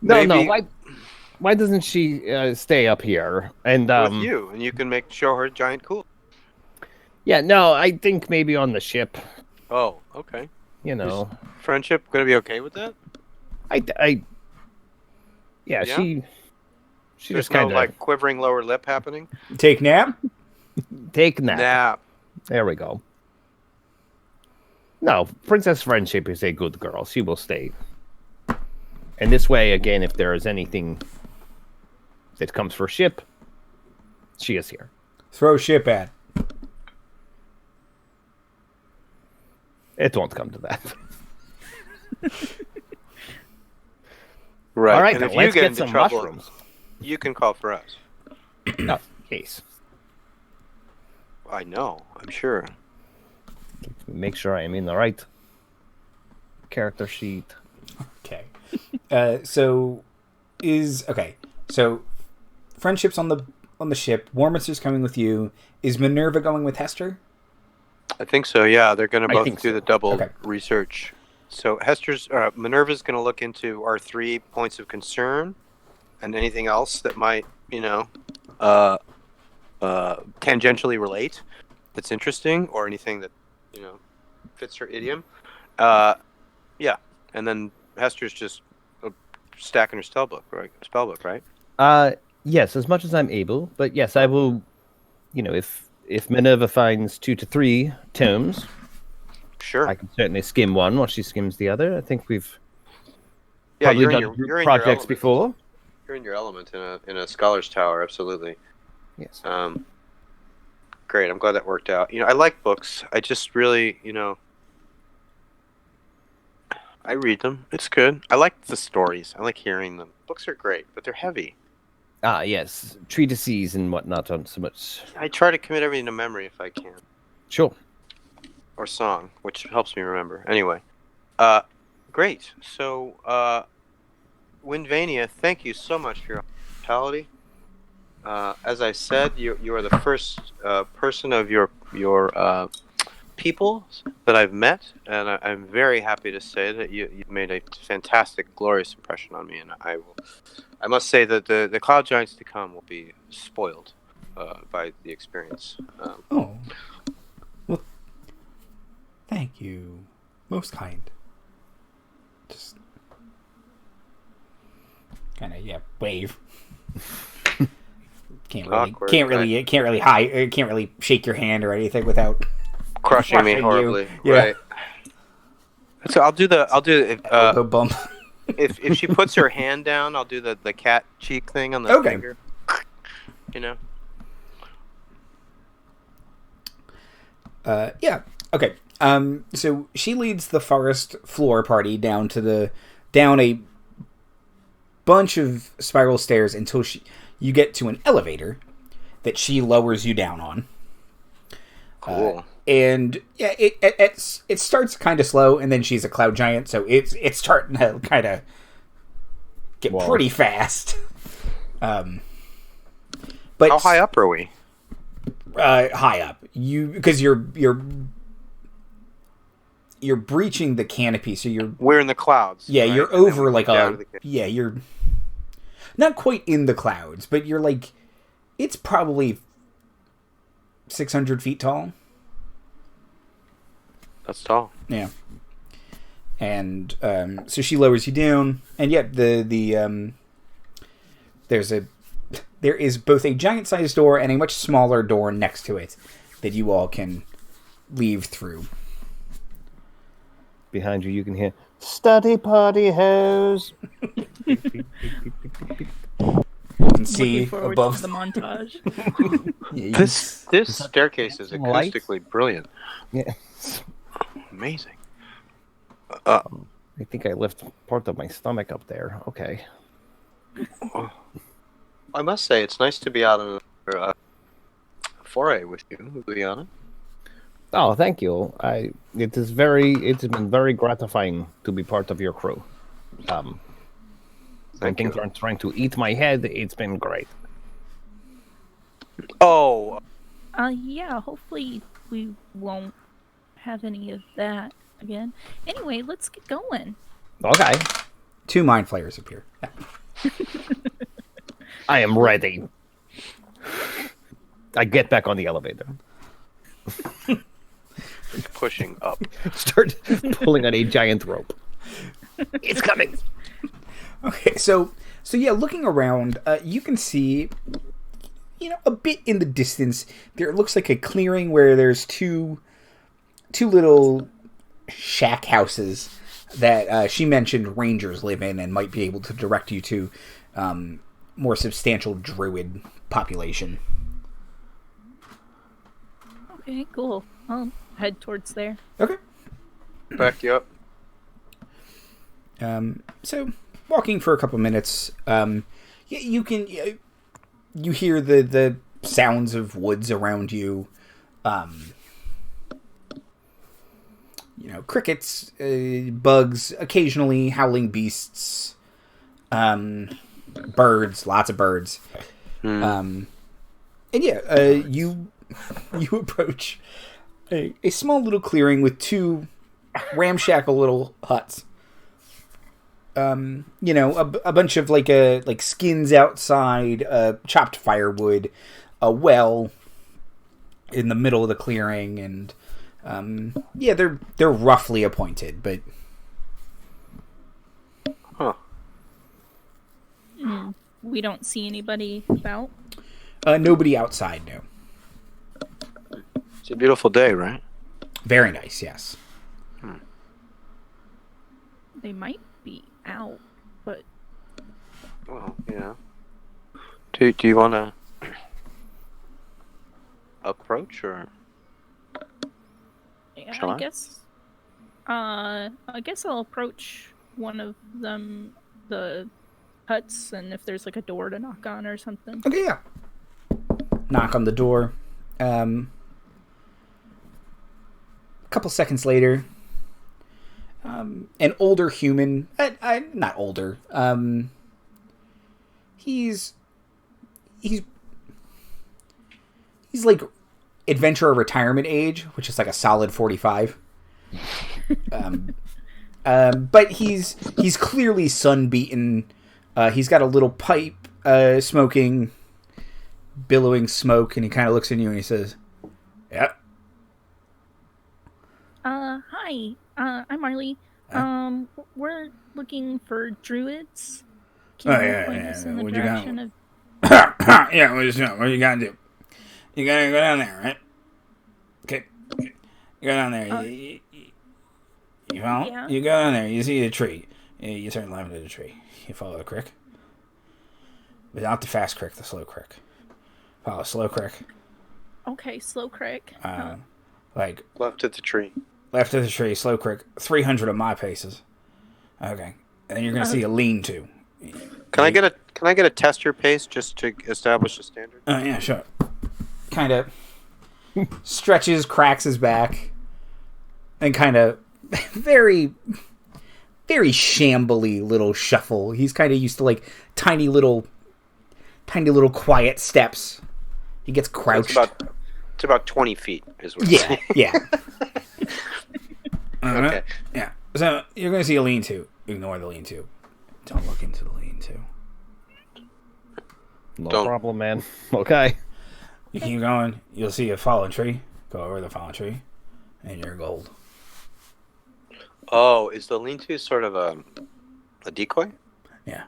No. Why doesn't she stay up here? And with you, and you can show her giant cool. Yeah, no, I think maybe on the ship. Oh, okay. You know. Is Friendship gonna be okay with that? Yeah, she There's just kind of no, like, quivering lower lip happening? Take nap? Take nap. Nap. There we go. No, Princess Friendship is a good girl. She will stay. And this way, again, if there is anything that comes for ship, she is here. Throw ship at. It won't come to that. Right. All right, and now if let's you get get into some trouble, mushrooms. you can call for us. Oh, yes. I know. I'm sure. Make sure I am in the right character sheet. Okay. So Friendship's on the ship. Warminster's coming with you. Is Minerva going with Hester? I think so. Yeah, they're going to both do the double Okay. research. So Minerva's going to look into our 3 points of concern and anything else that might, tangentially relate that's interesting, or anything that, fits her idiom. Yeah, and then Hester's just stacking her spellbook, right? Yes, as much as I'm able, but yes, I will. If Minerva finds 2 to 3 tomes, sure, I can certainly skim one while she skims the other. I think we've probably done you're group in projects your before. You're in your element in a scholar's tower, absolutely. Yes. Great. I'm glad that worked out. I like books. I just really, I read them. It's good. I like the stories. I like hearing them. Books are great, but they're heavy. Yes, treatises and whatnot on so much. I try to commit everything to memory if I can. Sure. Or song, which helps me remember. Anyway, great. So, Windvania, thank you so much for your hospitality. As I said, you are the first person of your people that I've met, and I'm very happy to say that you've made a fantastic, glorious impression on me. And I must say that the Cloud Giants to come will be spoiled by the experience. Well, thank you. Most kind. kind of wave. Can't really shake your hand or anything without crushing me horribly. Yeah. Right. So I'll do elbow bump. if she puts her hand down, I'll do the cat cheek thing on the finger. You know. Yeah. Okay. So she leads the forest floor party down a bunch of spiral stairs until you get to an elevator that she lowers you down on. Cool. And yeah, it starts kind of slow, and then she's a cloud giant, so it's starting to kind of get pretty fast. But how high up are we? High up, because you're breaching the canopy, so we're in the clouds. Yeah, right? You're over you're not quite in the clouds, but you're it's probably 600 feet tall. That's tall. Yeah. And so she lowers you down, and there is both a giant-sized door and a much smaller door next to it that you all can leave through. Behind you, you can hear "Study party hose." You can see above the montage. This staircase is acoustically brilliant. Yeah. Amazing. I think I left part of my stomach up there. Okay. I must say, it's nice to be out on a foray with you, Villyana. Oh, thank you. It's been very gratifying to be part of your crew. When things aren't trying to eat my head, it's been great. Oh. Yeah, hopefully we won't have any of that again. Anyway, let's get going. Okay. 2 mind flayers appear. Yeah. I am ready. I get back on the elevator. Pushing up. Start pulling on a giant rope. It's coming. Okay, so yeah, looking around, you can see, a bit in the distance, there looks like a clearing where there's two little shack houses that she mentioned rangers live in and might be able to direct you to more substantial druid population. Okay, cool. I'll head towards there. Okay. Back you up. So walking for a couple minutes, you hear the sounds of woods around you. Crickets, bugs, occasionally howling beasts, birds, lots of birds. And you approach a small little clearing with 2 ramshackle little huts. A bunch of like skins outside, chopped firewood, a well in the middle of the clearing, and they're roughly appointed, but we don't see anybody about. Nobody outside, no. It's a beautiful day, right? Very nice, yes. They might be out, but well, yeah. Do you want to approach, or shall I? I guess I'll approach one of them, the huts, and if there's like a door to knock on or something. Okay, yeah. Knock on the door. A couple seconds later, an older human, not older, he's like adventurer retirement age, which is like a solid 45. But he's clearly sun-beaten. He's got a little pipe, smoking, billowing smoke, and he kind of looks at you and he says, "Yep." Hi. I'm Marley. We're looking for druids. Can you point us in the direction of... Yeah, what you gotta do? You gotta go down there, right? Okay. You go down there. You follow? Yeah. You go down there. You see the tree. You turn left into the tree. You follow the creek. But not the fast creek, the slow creek. Follow slow creek. Okay, slow creek. Like Left at the tree. Left of the tree, slow creek. 300 of my paces. Okay. And then you're gonna see a lean-to. Can I get a test your pace just to establish a standard? Yeah, sure. Kind of stretches, cracks his back, and kind of very, very shambly little shuffle. He's kind of used to like tiny little quiet steps. He gets crouched. It's about 20 feet is what. Yeah, yeah. Okay. Yeah. So you're gonna see a lean-to. Ignore the lean-to. Don't look into the lean-to. No problem, man. Okay. You keep going. You'll see a fallen tree. Go over the fallen tree, and you're gold. Oh, is the lean-to sort of a decoy? Yeah.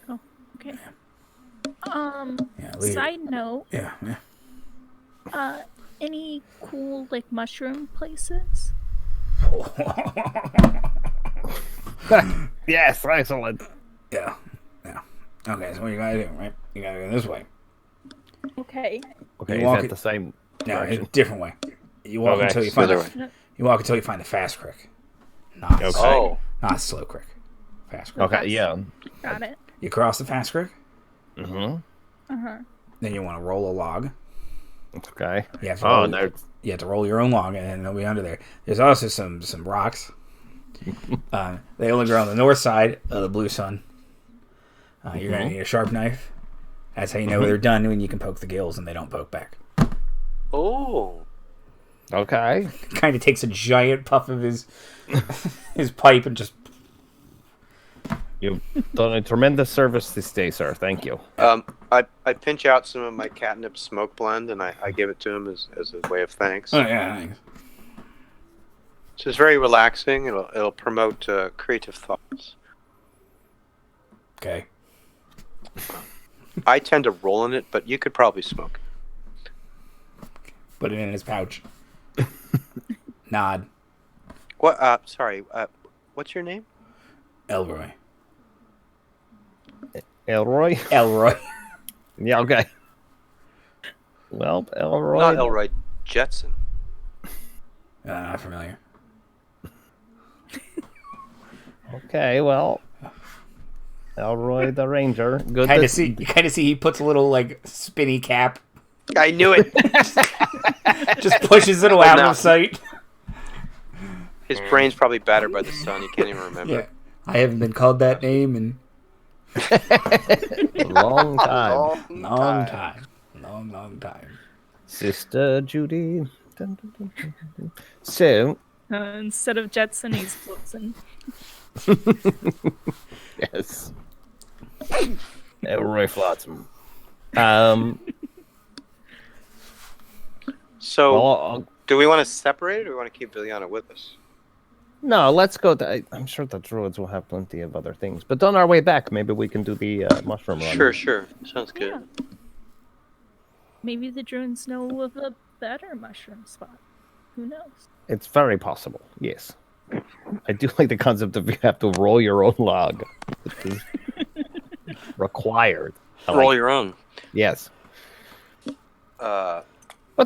Oh, okay. Yeah, side note. Yeah. Any cool like mushroom places? Yes, excellent. Yeah. Okay, so what you gotta do, right? You gotta go this way. Okay. Okay, You is that the same No, direction? it's a different way. You walk Okay, until you so find the you walk until you find the fast creek. Not Okay. Oh. not slow creek. Fast creek. Okay, yeah. Got it. You cross the fast creek, Mm-hmm. then you want to roll a log. Okay. You have to roll, there. you have to roll your own log, and then it'll be under there. There's also some rocks. They only grow on the north side of the blue sun. You're gonna need a sharp knife. That's how you know they're done, when you can poke the gills and they don't poke back. Oh. Okay. Kind of takes a giant puff of his pipe and just. You've done a tremendous service this day, sir. Thank you. I pinch out some of my catnip smoke blend and I give it to him as a way of thanks. Oh yeah, thanks. It's just very relaxing. It'll promote creative thoughts. Okay. I tend to roll in it, but you could probably smoke. Put it in his pouch. Nod. What? Sorry. What's your name? Elroy. Elroy? Elroy. Yeah, okay. Well, Elroy. Not Elroy. Jetson. Not familiar. Okay, well. Elroy the Ranger. Good. You kind of see he puts a little like spinny cap. I knew it. Just pushes it out of sight. His brain's probably battered by the sun. He can't even remember. Yeah. I haven't been called that name in Long time. Long time. Sister Judy. Dun, dun, dun, dun, dun. So. Instead of Jetson, he's Floatson. Yes. Elroy Flotsam. So, Well, do we want to separate it or do we want to keep Villyana with us? no, let's go. I'm sure the druids will have plenty of other things. But on our way back, maybe we can do the mushroom run. Sure. Sounds good. Yeah. Maybe the Druids know of a better mushroom spot. Who knows? It's very possible, yes. I do like the concept of you have to roll your own log. It is required. Roll your own. Yes. But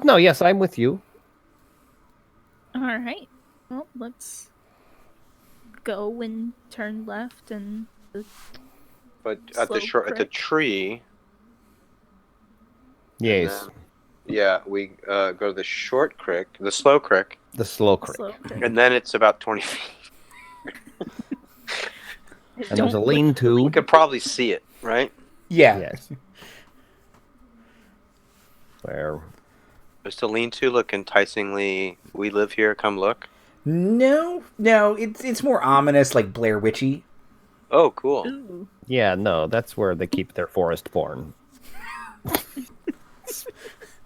no, yes, I'm with you. All right. Well, let's go and turn left and. But at the tree. Yes. Yeah, we go to the short creek, the slow creek. The slow creek. And then it's about 20 feet. And there's a lean-to. You could probably see it, right? Yeah. Yes. Where? Does the lean-to look enticingly, we live here, come look? No, it's more ominous, like Blair Witchy. Oh, cool. Ooh. Yeah, no, that's where they keep their forest porn.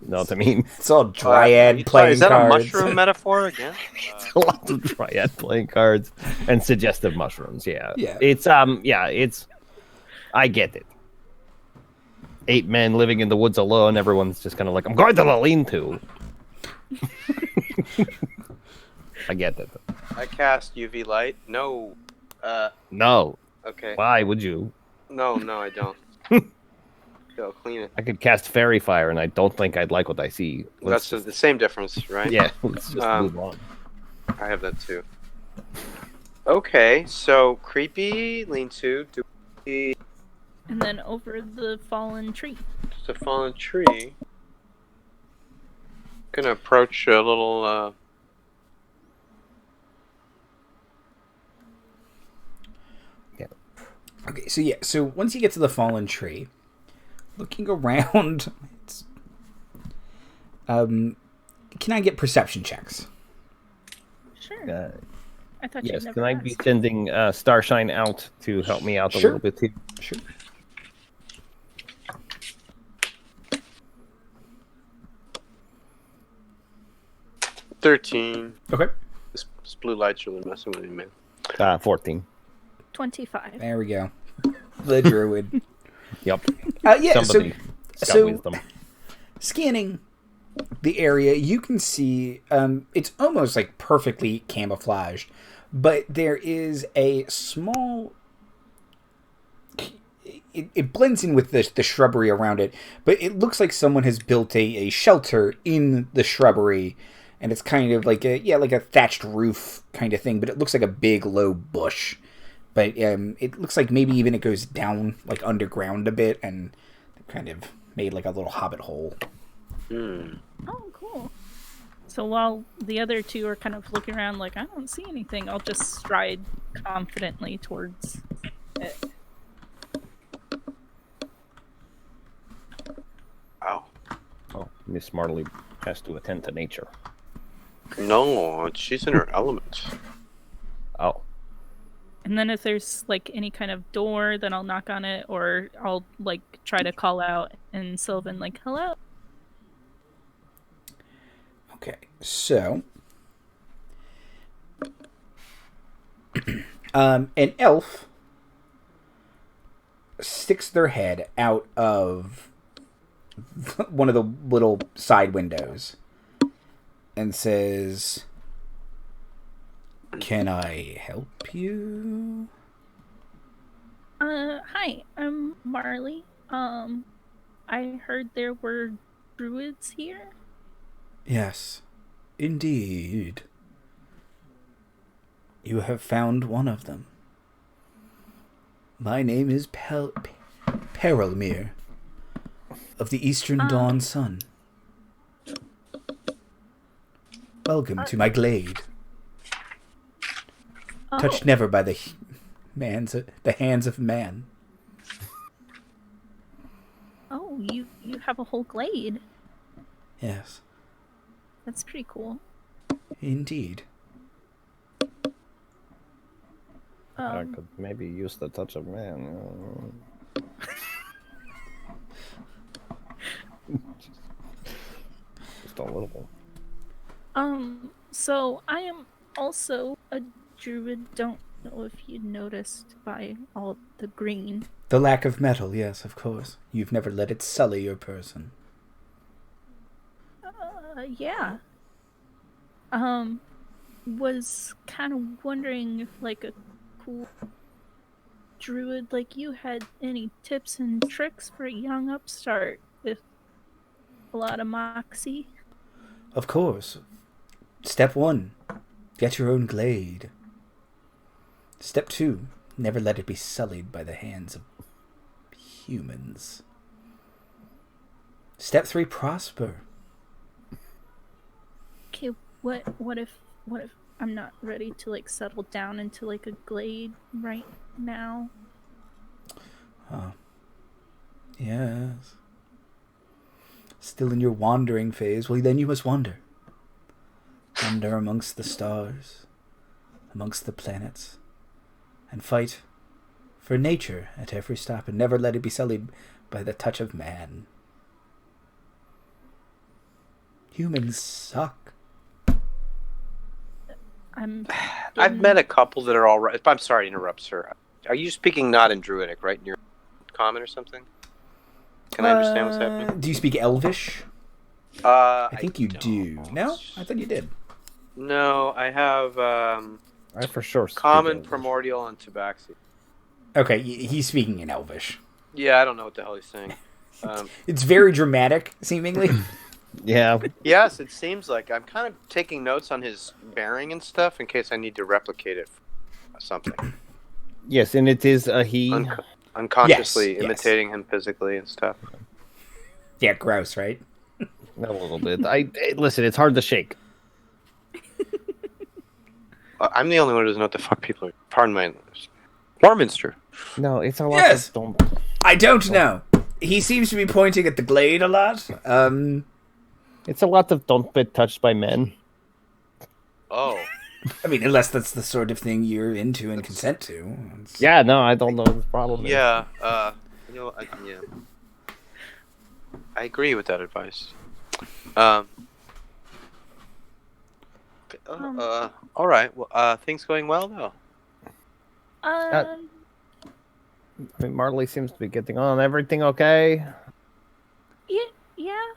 You know what I mean? It's all dryad playing Is that cards. a mushroom metaphor again? A lot of dryad playing cards and suggestive mushrooms. Yeah. Yeah. It's I get it. 8 men living in the woods alone. Everyone's just kind of like, I'm going to the lean-to. I get it. I cast UV light. No. No. Okay. Why would you? No, I don't. I'll clean it. I could cast fairy fire, and I don't think I'd like what I see. That's the same difference, right? Yeah, let's just move on. I have that too. Okay, so creepy, lean-to, and then over the fallen tree. Just a fallen tree. Gonna approach a little. Yeah. Okay, so once you get to the fallen tree, looking around, can I get perception checks? Sure. I thought yes, you'd never can I ask. be sending Starshine out to help me out a Sure. little bit too? Sure. $13. Okay. This blue light's really messing with me, man. 14. 25. There we go. The druid. Yep. Yeah. Somebody got So wisdom. scanning the area, you can see it's almost like perfectly camouflaged, but there is a small. It blends in with the shrubbery around it, but it looks like someone has built a shelter in the shrubbery, and it's kind of like a thatched roof kind of thing, but it looks like a big low bush. But it looks like maybe even it goes down like underground a bit, and kind of made like a little hobbit hole. Oh, cool. So while the other two are kind of looking around like, I don't see anything, I'll just stride confidently towards it. Wow. Oh, Miss Marley has to attend to nature. No, she's in her element. Oh. And then if there's like any kind of door, then I'll knock on it, or I'll like try to call out in Sylvan, like, hello. Okay, so an elf sticks their head out of one of the little side windows and says, "Can I help you?" Hi, I'm Marley. I heard there were druids here. Yes, indeed. You have found one of them. My name is Perilmere of the Eastern Dawn Sun. Welcome to my glade. Touched never by the hands of man. Oh, you have a whole glade. Yes, That's pretty cool. indeed. I could maybe use the touch of man. Just a little bit. So I am also a druid. Don't know if you noticed by all the green. The lack of metal, yes, of course. You've never let it sully your person. Yeah. Was kind of wondering if like a cool druid like you had any tips and tricks for a young upstart with a lot of moxie. Of course. Step 1, get your own glade. Step 2, never let it be sullied by the hands of humans. Step 3, prosper. Okay, what if I'm not ready to like settle down into like a glade right now? Yes. Still in your wandering phase? Well, then you must wander. Wander amongst the stars, amongst the planets, and fight for nature at every stop, and never let it be sullied by the touch of man. Humans suck. I've met a couple that are all right. I'm sorry to interrupt, sir. Are you speaking not in Druidic, right? You're common or something? Can I understand what's happening? Do you speak Elvish? I think you don't. do. No? I thought you did. No, I have I for sure speak common, Elvish. primordial, and Tabaxi. Okay, he's speaking in Elvish. Yeah, I don't know what the hell he's saying. It's very dramatic, seemingly. Yeah. Yes, it seems like. I'm kind of taking notes on his bearing and stuff in case I need to replicate it for something. Yes, and it is a he. Unconsciously Yes. imitating him physically and stuff. Yeah, gross, right? A little bit. Listen, it's hard to shake. I'm the only one who doesn't know what the fuck people are. Pardon my English. Warminster. No, it's a lot Yes. of don't. I don't know. He seems to be pointing at the glade a lot. It's a lot of don't get touched by men. Oh. I mean, unless that's the sort of thing you're into and consent to. Yeah, no, I don't know what the problem is. Yeah. You know, yeah. I agree with that advice. All right. Well, things going well though. I mean, Marley seems to be getting on. Everything okay? Yeah.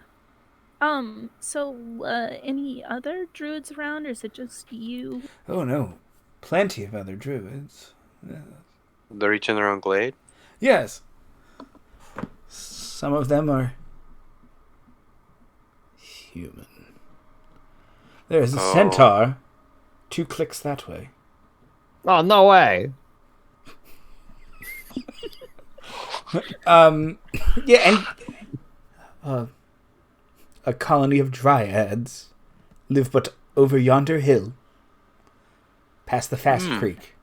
So, any other druids around, or is it just you? Oh, no. Plenty of other druids. Yeah. They're each in their own glade. Yes. Some of them are human. There's a centaur. 2 clicks that way. Oh, no way. Yeah, and a colony of dryads live but over yonder hill, past the Fast Creek.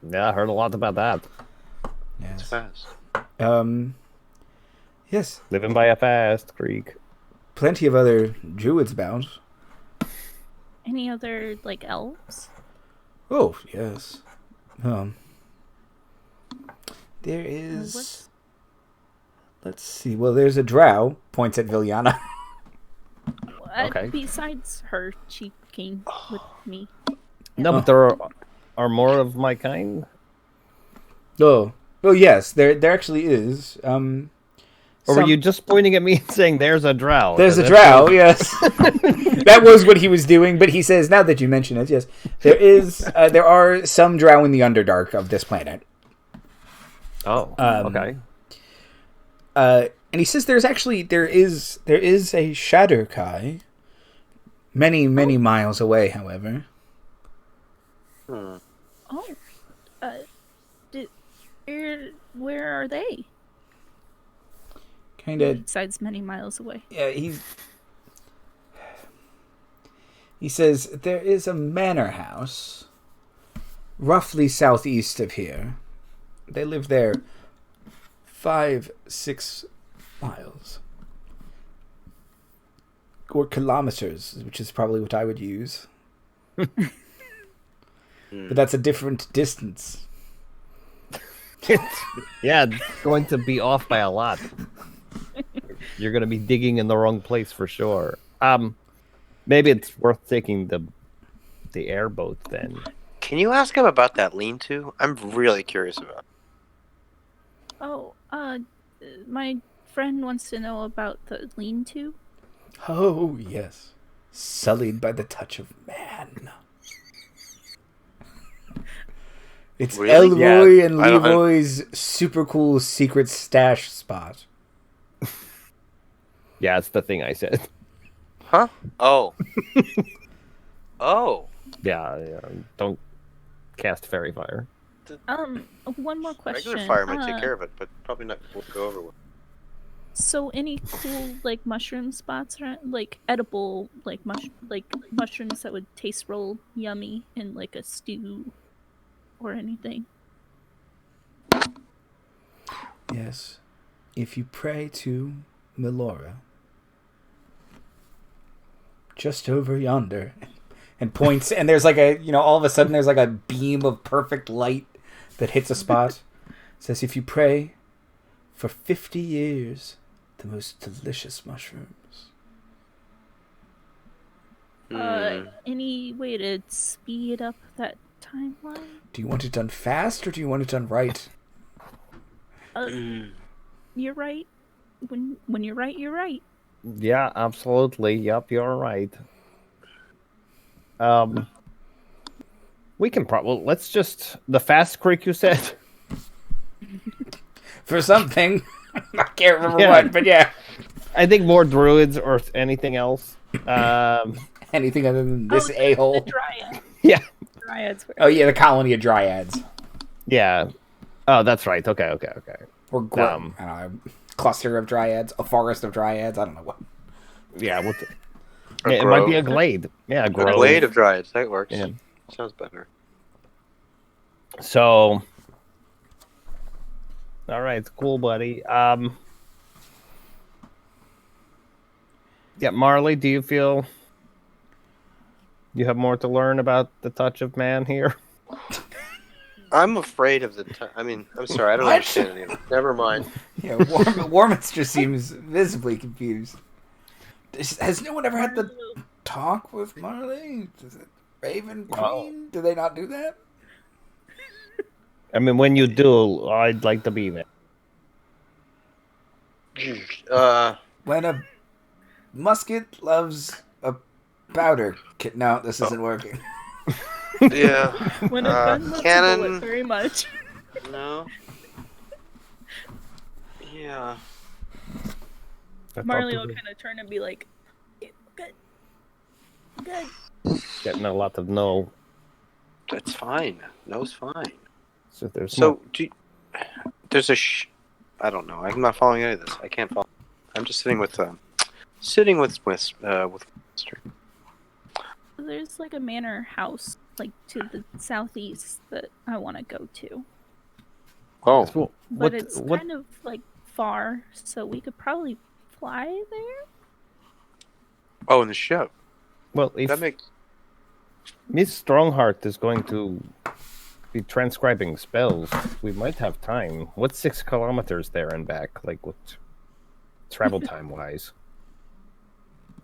Yeah, I heard a lot about that. It's fast. Yes, Living by a fast creek. plenty of other druids about. Any other, like, elves? Oh, yes. There is... Let's see. Well, there's a drow. Points at Villyana. Okay. Besides her, she came with me. No, but there are more of my kind. Oh, yes. There actually is. Or were you just pointing at me and saying, "There's a drow"? There's a drow. Yes, that was what he was doing. But he says, now that you mention it, yes, there is. There are some drow in the Underdark of this planet. Oh, okay. And he says there is a Shadar-kai, many miles away. However, Where are they? kind of. Besides many miles away. Yeah, he says there is a manor house, roughly southeast of here. They live there 5-6 miles. Or kilometers, which is probably what I would use. But that's a different distance. Yeah, it's going to be off by a lot. You're going to be digging in the wrong place for sure. Maybe it's worth taking the airboat then. Can you ask him about that lean-to? I'm really curious about it. Oh, my friend wants to know about the lean-to. Oh, yes. Sullied by the touch of man. It's Really? Elroy and I don't- Leroy's super cool secret stash spot. Yeah, it's the thing I said. Huh? Oh. Oh. Yeah, don't cast fairy fire. One more question. Regular fire might take care of it, but probably not we'll go over with. So, any cool like mushroom spots, like edible, like mushrooms that would taste real yummy in like a stew or anything? Yes. If you pray to Melora, just over yonder, and points, and there's like all of a sudden there's like a beam of perfect light that hits a spot. Says, if you pray for 50 years, the most delicious mushrooms. Any way to speed up that timeline? Do you want it done fast or do you want it done right? You're right. When you're right, you're right. Yeah, absolutely. Yep, you're right. We can probably let's just the fast creek you said. For something, I can't remember what, but yeah. I think more druids or anything else. Anything other than this a-hole. The dryad. Yeah. Dryads. Oh yeah, the colony of dryads. Yeah. Oh, that's right. Okay. Or I don't know, cluster of dryads, a forest of dryads. I don't know what. Yeah. It might be a glade. Yeah, a grove. A glade of dryads. That works. Yeah. Sounds better. So, all right, cool, buddy. Yeah, Marley, do you feel you have more to learn about the touch of man here? I'm afraid of the I'm sorry, I don't understand any of it. Never mind. Yeah, Warminster seems visibly confused. Has no one ever had the talk with Marley? Is it Raven Queen? Do they not do that? I mean, when you do, I'd like to be there. When a musket loves a powder. No, this isn't working. Yeah. When a gun loves a bullet very much. No. Yeah. Marley will kind of turn and be like, good. Getting a lot of no. That's fine. No's fine. So there's there's I don't know. I'm not following any of this. I can't follow. I'm just sitting with Mr. There's like a manor house like to the southeast that I want to go to. Oh, cool. But it's kind of like far, so we could probably fly there. Oh, in the ship. Well, if That makes Miss Strongheart is going to be transcribing spells, we might have time. What's 6 kilometers there and back? Like, what travel time wise?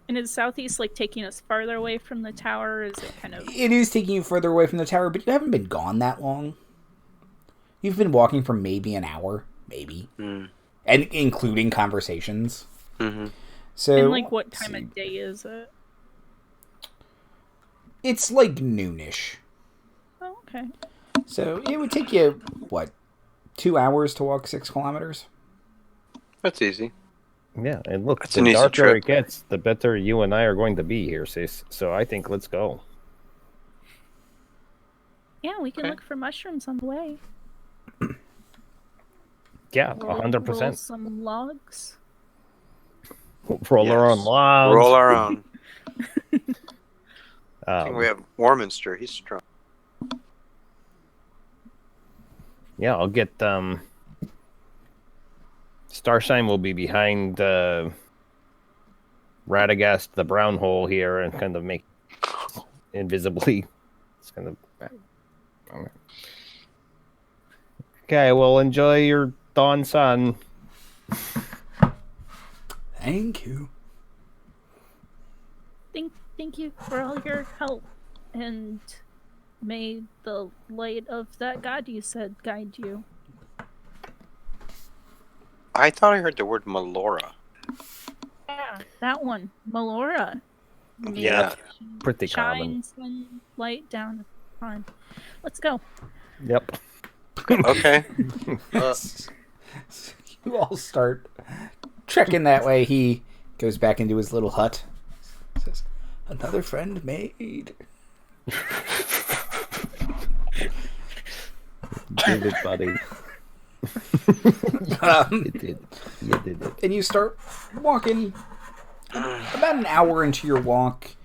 And is southeast like taking us farther away from the tower? Is it kind of? It is taking you further away from the tower, but you haven't been gone that long. You've been walking for maybe an hour, and including conversations. Mm-hmm. So, and like, what time of day is it? It's like noonish. Oh, okay. So it would take you 2 hours to walk 6 kilometers. That's easy. Yeah, and look, That's the an easy darker trip. it gets, the better you and I are going to be here, sis. So I think let's go. Yeah, we can look for mushrooms on the way. Yeah, Roll 100%. some logs. Roll our own logs. Roll our own. I think we have Warminster. He's strong. Yeah, I'll get Starshine will be behind Radagast, the brown hole here, and kind of make invisibly. It's kind of. Okay, well, enjoy your dawn sun. Thank you. Thank you for all your help, and may the light of that god you said guide you. I thought I heard the word Melora. Yeah, that one, Melora. Yeah. Pretty common. Shines and light down on. Let's go. Yep. Okay. You all start trekking that way. He goes back into his little hut. Says, "Another friend made." Did it, buddy. You did it. And you start walking. About an hour into your walk,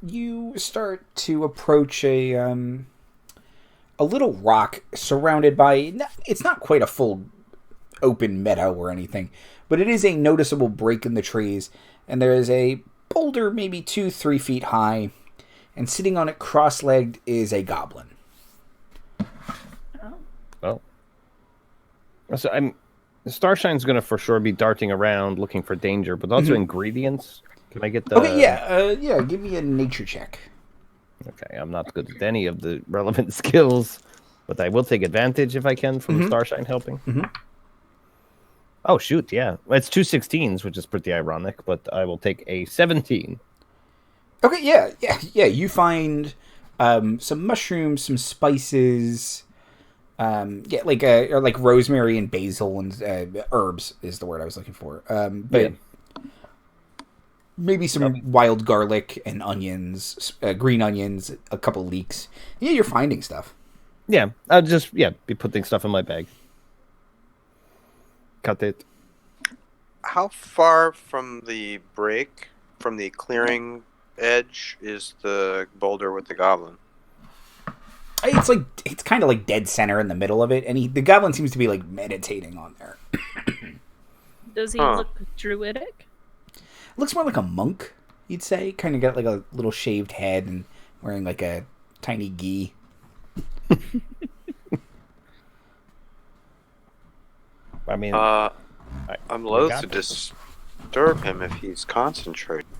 you start to approach a little rock surrounded by. It's not quite a full open meadow or anything, but it is a noticeable break in the trees, and there is a boulder maybe 2-3 feet high, and sitting on it cross-legged is a goblin. Well, so Starshine's going to for sure be darting around looking for danger, but also ingredients. Can I get the? Okay, yeah. Give me a nature check. Okay, I'm not good at any of the relevant skills, but I will take advantage if I can from Starshine helping. Oh, shoot, yeah. It's 2 16s, which is pretty ironic, but I will take a 17. Okay, yeah. You find some mushrooms, some spices, like rosemary and basil and herbs is the word I was looking for. But maybe some wild garlic and onions, green onions, a couple leeks. Yeah, you're finding stuff. Yeah, I'll just be putting stuff in my bag. Cut it. How far from the break, from the clearing edge, is the boulder with the goblin? It's kind of like dead center in the middle of it, and the goblin seems to be like meditating on there. Does he look druidic? Looks more like a monk, you'd say. Kind of got like a little shaved head and wearing like a tiny gi. I mean, I'm loath to disturb him if he's concentrating.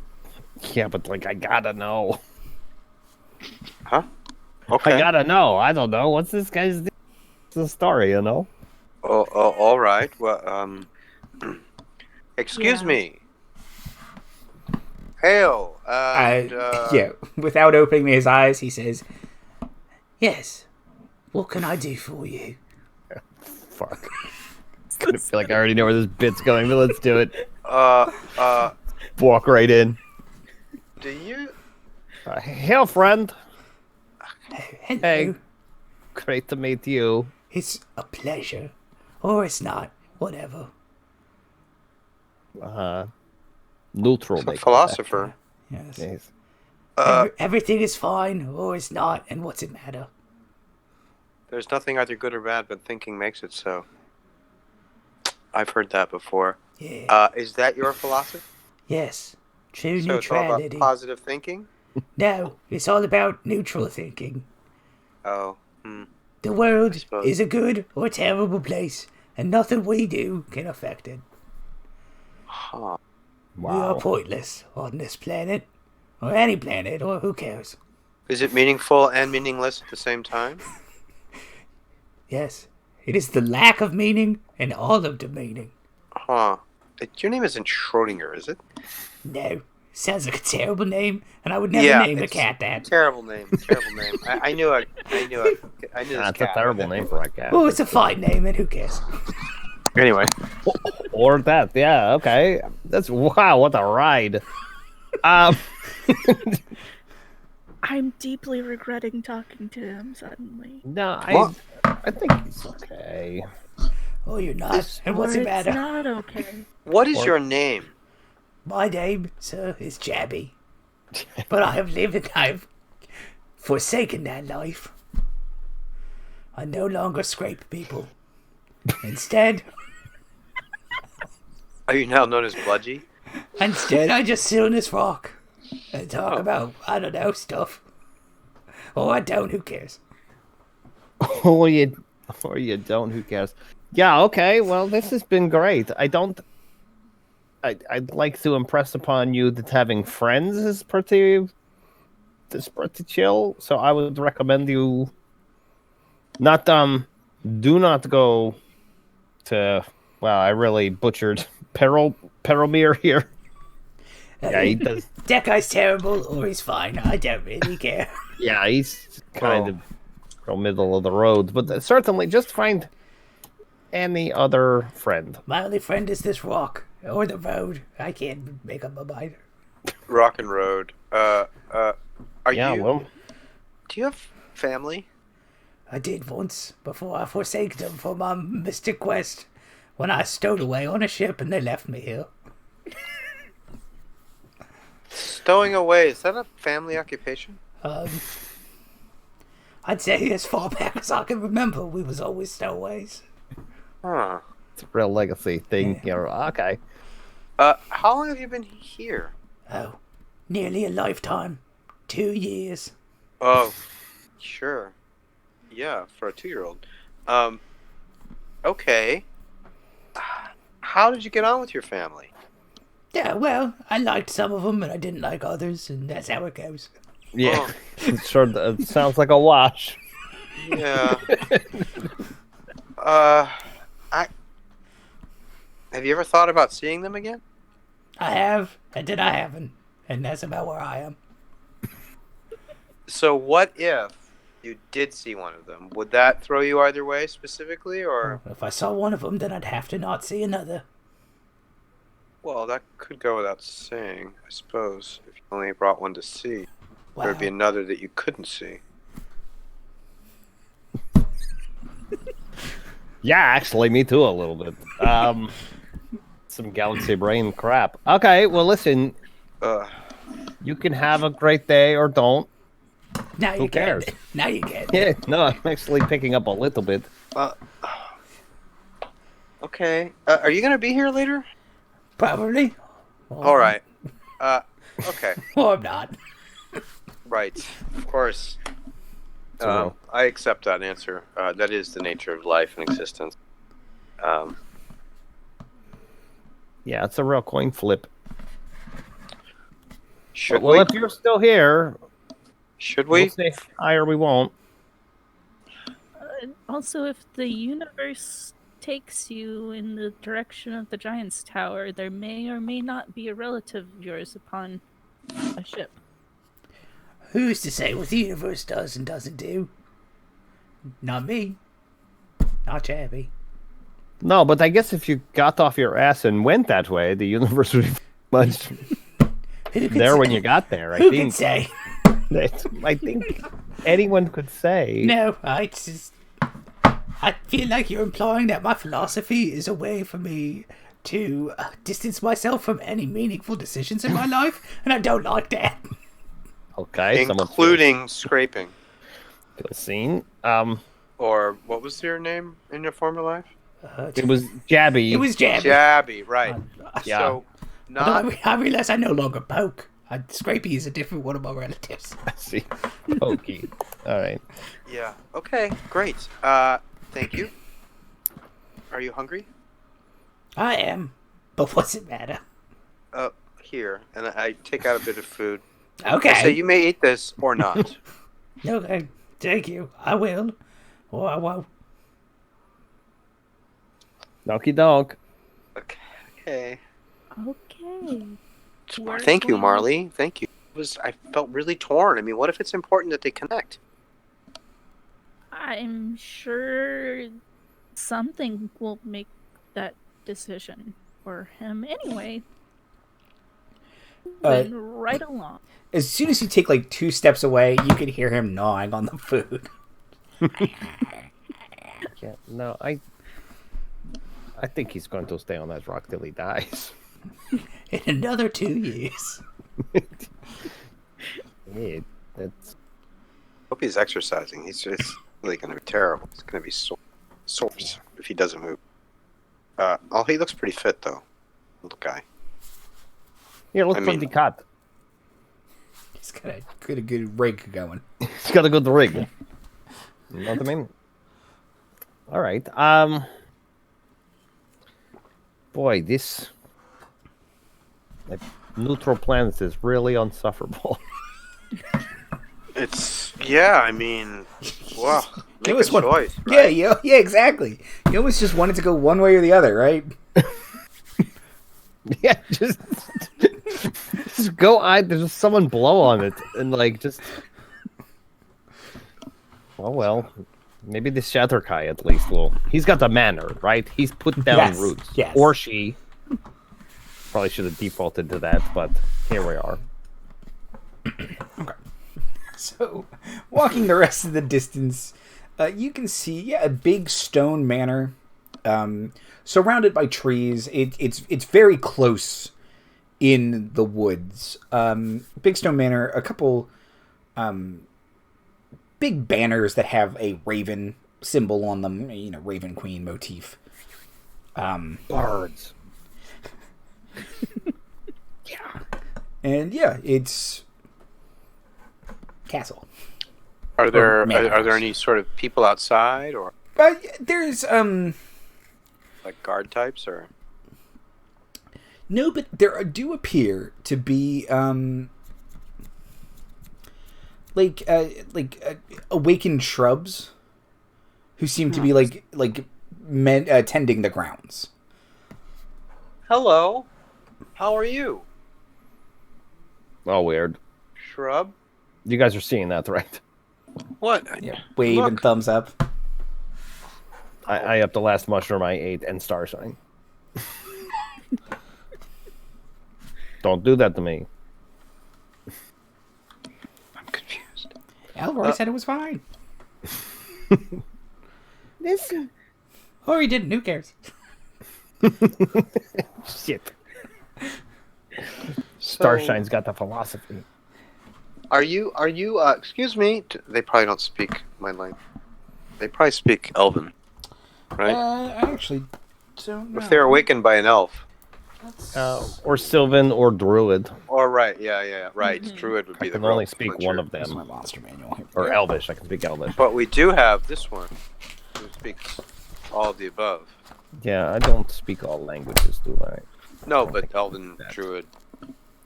Yeah, but like I gotta know. Huh? Okay. I gotta know. I don't know. What's this guy's the story? You know? Oh, all right. Well, excuse me. Hail. Without opening his eyes, he says, "Yes. What can I do for you?" Fuck. I feel like I already know where this bit's going, but let's do it. Walk right in. Do you? Hail, friend. Hello. Hey. Great to meet you. It's a pleasure. Or it's not. Whatever. Neutral. He's a philosopher. Yes. Yes. Everything is fine, or it's not, and what's it matter? There's nothing either good or bad, but thinking makes it so. I've heard that before. Yeah. Is that your philosophy? Yes. True So it's all neutrality. about positive thinking? No, it's all about neutral thinking. Oh. The world is a good or terrible place, and nothing we do can affect it. Huh. We are pointless on this planet, or any planet, or who cares? Is it meaningful and meaningless at the same time? Yes. It is the lack of meaning and all of the meaning. Huh. Your name isn't Schrodinger, is it? No. Sounds like a terrible name, and I would never name a cat that. Terrible name. I knew it. That's a terrible name for a cat. Oh, it's a fine name, and who cares? Anyway. Or that, yeah, okay. Wow, what a ride. I'm deeply regretting talking to him suddenly. No, I think he's okay. Oh, you're not? And what's the matter? It's not okay. What is your name? My name, sir, is Jabby. But I have forsaken that life. I no longer scrape people. Instead... Are you now known as Bludgy? Instead, I just sit on this rock and talk about, I don't know, stuff. Or I don't, who cares? Or you don't, who cares? Yeah, okay, well, this has been great. I'd like to impress upon you that having friends is pretty chill, so I would recommend you do not go to, well, I really butchered Perelmere here. Yeah, he does. That guy's terrible, or he's fine. I don't really care. Yeah, he's kind of real middle of the road, but certainly just find any other friend. My only friend is this rock, or the road. I can't make up my mind. Rock and road. Do you have family? I did once, before I forsake them for my mystic quest, when I stowed away on a ship and they left me here. Stowing away, is that a family occupation? I'd say as far back as I can remember, we was always stowaways. Huh. It's a real legacy thing. Yeah. Okay. How long have you been here? Oh, nearly a lifetime. 2 years. Oh, sure. Yeah, for a 2-year-old. Okay. How did you get on with your family? Yeah, well, I liked some of them, and I didn't like others, and that's how it goes. Yeah, it sounds like a wash. Yeah. Have you ever thought about seeing them again? I have, and then I haven't, and that's about where I am. So what if you did see one of them? Would that throw you either way specifically, or? Well, if I saw one of them, then I'd have to not see another. Well, that could go without saying, I suppose. If you only brought one to see, Wow. there'd be another that you couldn't see. Yeah, actually, me too a little bit. Some galaxy brain crap. Okay, well, listen. You can have a great day or don't. Now you Who cares? get it. Now you get it. Yeah, no, I'm actually picking up a little bit. Okay. Are you going to be here later? Probably. All right. Okay. Or I'm not. Right. Of course. So, I accept that answer. That is the nature of life and existence. yeah, it's a real coin flip. Should well, we? if you're still here, Should we? we'll say hi or we won't. Also, if the universe takes you in the direction of the Giant's Tower, there may or may not be a relative of yours upon a ship. Who's to say what the universe does and doesn't do? Not me. Not Chabby. No, but I guess if you got off your ass and went that way, the universe would be much there when you got there. I Who think. can say? I think anyone could say. No, I feel like you're implying that my philosophy is a way for me to distance myself from any meaningful decisions in my life, and I don't like that. Okay, including scraping. Feel seen. Or what was your name in your former life? It was Jabby. It was Jabby. Jabby, right. Yeah. So, not... I realize I no longer poke. Scrapey is a different one of my relatives. I see. Pokey. All right. Yeah. Okay, great. Thank you. Are you hungry? I am. But what's it matter? Here. And I take out a bit of food. Okay. I say you may eat this or not. Okay. Thank you. I will. Or I won't. Donkey dog. Okay. Okay. Thank you, Marley. Thank you. I felt really torn. I mean, what if it's important that they connect? I'm sure something will make that decision for him anyway. Then right along. As soon as you take like 2 steps away, you can hear him gnawing on the food. Yeah, no, I think he's going to stay on that rock till he dies. In another 2 years. Yeah, that's... Hope he's exercising. It's really going to be terrible. It's going to be sore if he doesn't move. He looks pretty fit though, little guy. Yeah, look for the cut. He's got a good rig going. He's got a good rig. You know what I mean? All right. Boy, this neutral planet is really insufferable. I mean, wow. Make a choice, right? Yeah, exactly. You almost just wanted to go one way or the other, right? Yeah, just go. There's just someone blow on it and like just. Well, maybe this Shadar-kai at least will. He's got the manner, right? He's put down roots. Yes. Or she. Probably should have defaulted to that, but here we are. Okay. So, walking the rest of the distance, you can see a big stone manor, surrounded by trees. It's very close in the woods. Big stone manor, a couple big banners that have a raven symbol on them, Raven Queen motif. Birds. Yeah. And it's castle. Are there any sort of people outside or there's like guard types or no, but there do appear to be awakened shrubs who seem to be like men tending the grounds. Hello. How are you? Oh, weird. Shrub. You guys are seeing that, right? What? Yeah, wave and thumbs up. I upped the last mushroom I ate and star sign. Don't do that to me. I'm confused. Alvaro said it was fine. Listen. Oh, he didn't. Who cares? Shit. Starshine's got the philosophy. Are you, excuse me, they probably don't speak my language. They probably speak Elven, right? I actually don't know. If they're awakened by an elf. Or Sylvan or Druid. Or, right, yeah, right. Druid would be I the can only speak one of That's them. my monster manual. Or Elvish, I can speak Elvish. But we do have this one, who speaks all of the above. Yeah, I don't speak all languages, do I? No, but Elven, Druid.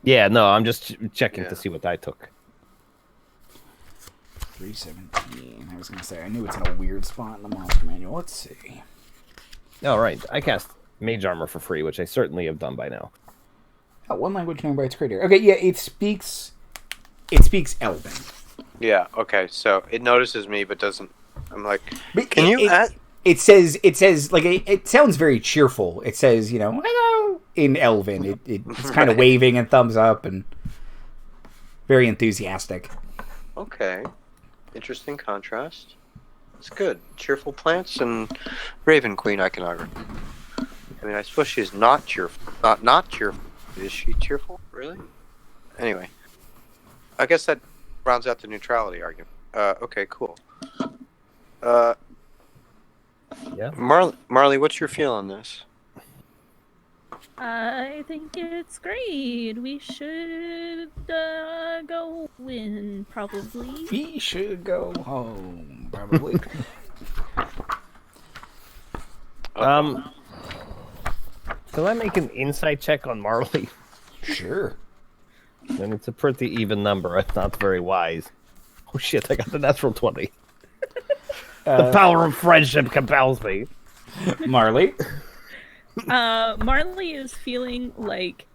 Yeah, no, I'm just checking Yeah. to see what I took. 317. I was going to say, I knew it's in a weird spot in the monster manual. Let's see. All right, I cast Mage Armor for free, which I certainly have done by now. Oh, one language known by its creator. Okay, yeah, it speaks Elven. Yeah, okay, so it notices me, but doesn't. I'm like, But can you add? It says like it sounds very cheerful. It says, hello in Elven. It's kind of waving and thumbs up and very enthusiastic. Okay. Interesting contrast. It's good. Cheerful plants and Raven Queen iconography. I mean, I suppose she's not cheerful. Not cheerful. Is she cheerful? Really? Anyway. I guess that rounds out the neutrality argument. Okay, cool. Yeah. Marley, what's your feel on this? I think it's great. We should go in, probably. We should go home, probably. Can I make an insight check on Marley? Sure. And it's a pretty even number. It's not very wise. Oh shit, I got the natural 20. The power of friendship compels me. Marley? Marley is feeling like,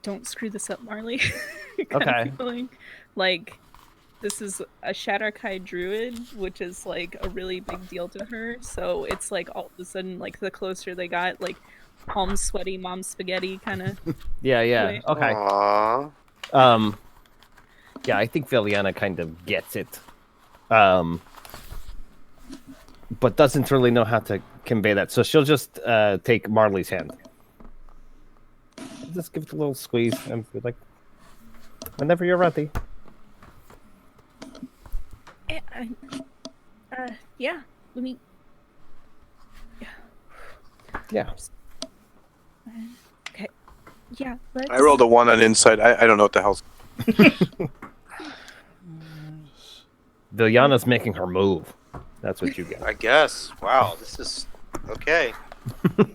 don't screw this up, Marley. Okay. Feeling like this is a Shadar-kai Druid, which is like a really big deal to her. So it's like all of a sudden, like the closer they got, like palms sweaty, mom spaghetti kind of. Yeah. Way. Okay. Aww. Yeah, I think Villyana kind of gets it. But doesn't really know how to convey that. So she'll just take Marley's hand. Just give it a little squeeze and be like, whenever you're ready. Yeah, let me. Yeah. Okay. Yeah, let's. I rolled a 1 on insight. I don't know what the hell's... Villyana's making her move. That's what you get. I guess. Wow, this is... Okay.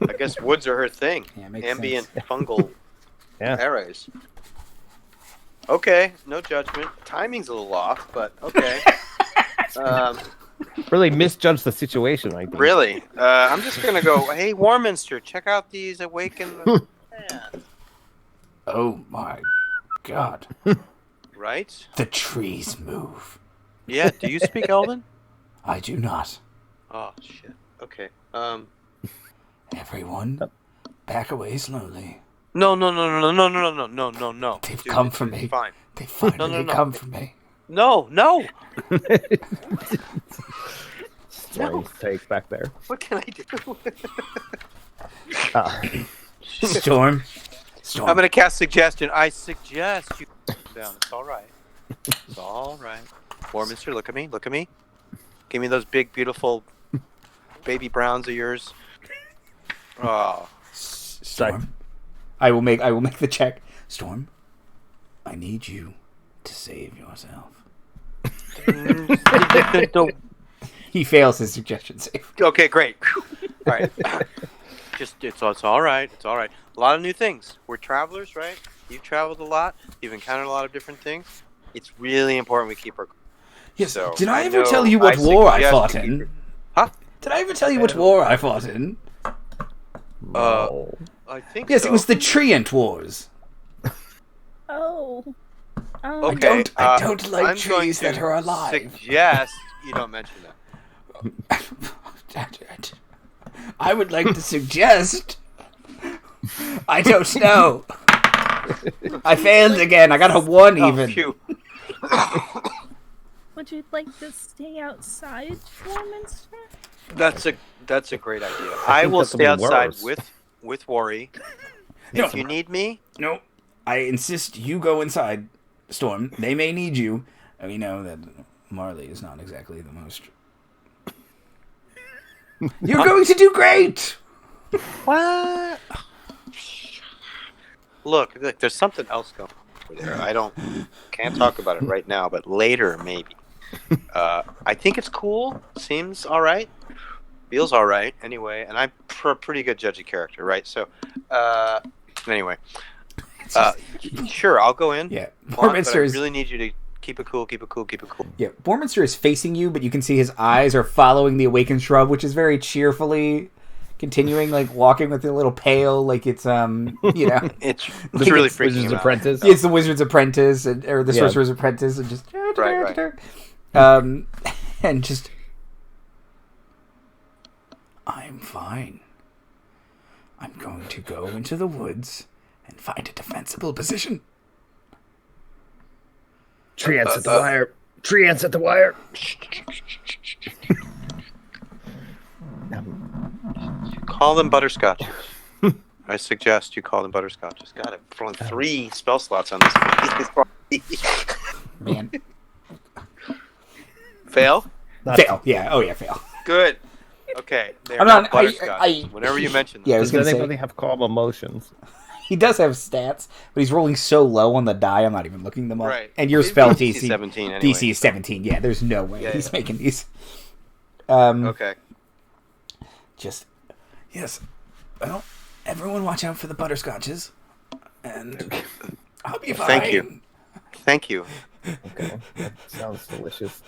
I guess woods are her thing. Yeah, makes Ambient sense. fungal arrays. Okay, no judgment. Timing's a little off, but okay. Really misjudged the situation, I think. Really? I'm just going to go, hey, Warminster, check out these awakened... Oh my god. Right? The trees move. Yeah, do you speak Elven? I do not. Oh, shit. Okay. Everyone, back away slowly. No. They've Dude, come for me. Fine. They finally No. come for me. No. Strange take back there. What can I do? Storm. I'm going to cast suggestion. I suggest you down. It's all right. It's all right. Warminster, look at me. Look at me. Give me those big, beautiful baby browns of yours. Oh. Storm. I will make the check. Storm, I need you to save yourself. He fails his suggestion save. Okay, great. All right. It's all right. It's all right. A lot of new things. We're travelers, right? You've traveled a lot. You've encountered a lot of different things. It's really important we keep our... Yes. So, Did I ever know- tell you what war I suggest fought you keep in? Huh? Did I ever tell you which war I fought in? I think Yes, so. it was the Treant Wars. Oh. Okay, I don't like I'm trees going that to are alive. Suggest you don't mention that. I would like to suggest. I don't know. I failed again. I got a 1 even. Phew. Would you like to stay outside, Warminster? That's a great idea. I will that'll stay be outside worse. with Worry. No. If you need me, No, I insist you go inside, Storm. They may need you. And we know that Marley is not exactly the most. You're going to do great. what? Look, there's something else going on over there. Can't talk about it right now, but later maybe. I think it's cool. Seems all right. Feels all right. Anyway, and I'm a pretty good judge of character, right? So, anyway, sure, I'll go in. Yeah, But I really need you to keep it cool. Keep it cool. Keep it cool. Yeah, Borminster is facing you, but you can see his eyes are following the awakened shrub, which is very cheerfully continuing, like walking with a little pail, like it's It's really freaking Wizard's him out. Apprentice. It's the Wizard's Apprentice or the Sorcerer's Apprentice, and just Right. and just I'm fine. I'm going to go into the woods and find a defensible position. Tree ants at the wire. Tree ants at the wire. Call them butterscotch. I suggest you call them butterscotches. God, I've thrown 3 spell slots on this. Man, Fail? fail. Yeah. Oh yeah, fail. Good. Okay. They're I'm now not- butterscotch. Whenever you mention them. Yeah, I was Does gonna anybody say have calm emotions? he does have stats, but he's rolling so low on the die. I'm not even looking them up. Right. And your It's spell DC DC 17 anyway. DC is 17. Yeah, there's no way Yeah, he's yeah. making these. Okay. Just yes. Well, everyone, watch out for the butterscotches, and I'll be fine. Thank you. Okay, that sounds delicious.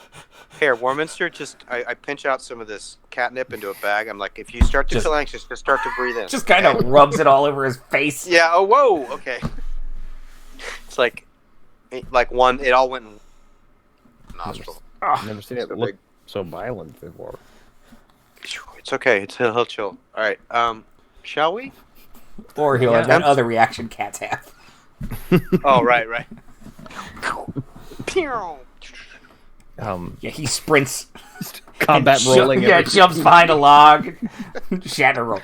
Here, Warminster, I pinch out some of this catnip into a bag. I'm like, if you start to feel anxious, just start to breathe in. Just kind of rubs it all over his face. Yeah. Oh, whoa. Okay. It's like one. It all went in nostril. Ah, Never seen it So look big. so violent before. It's okay. He'll chill. All right. Shall we? or he'll have that other reaction cats have. Oh, right. Yeah, he sprints. Combat and rolling. Yeah, every- jumps behind a log. Shatter roll.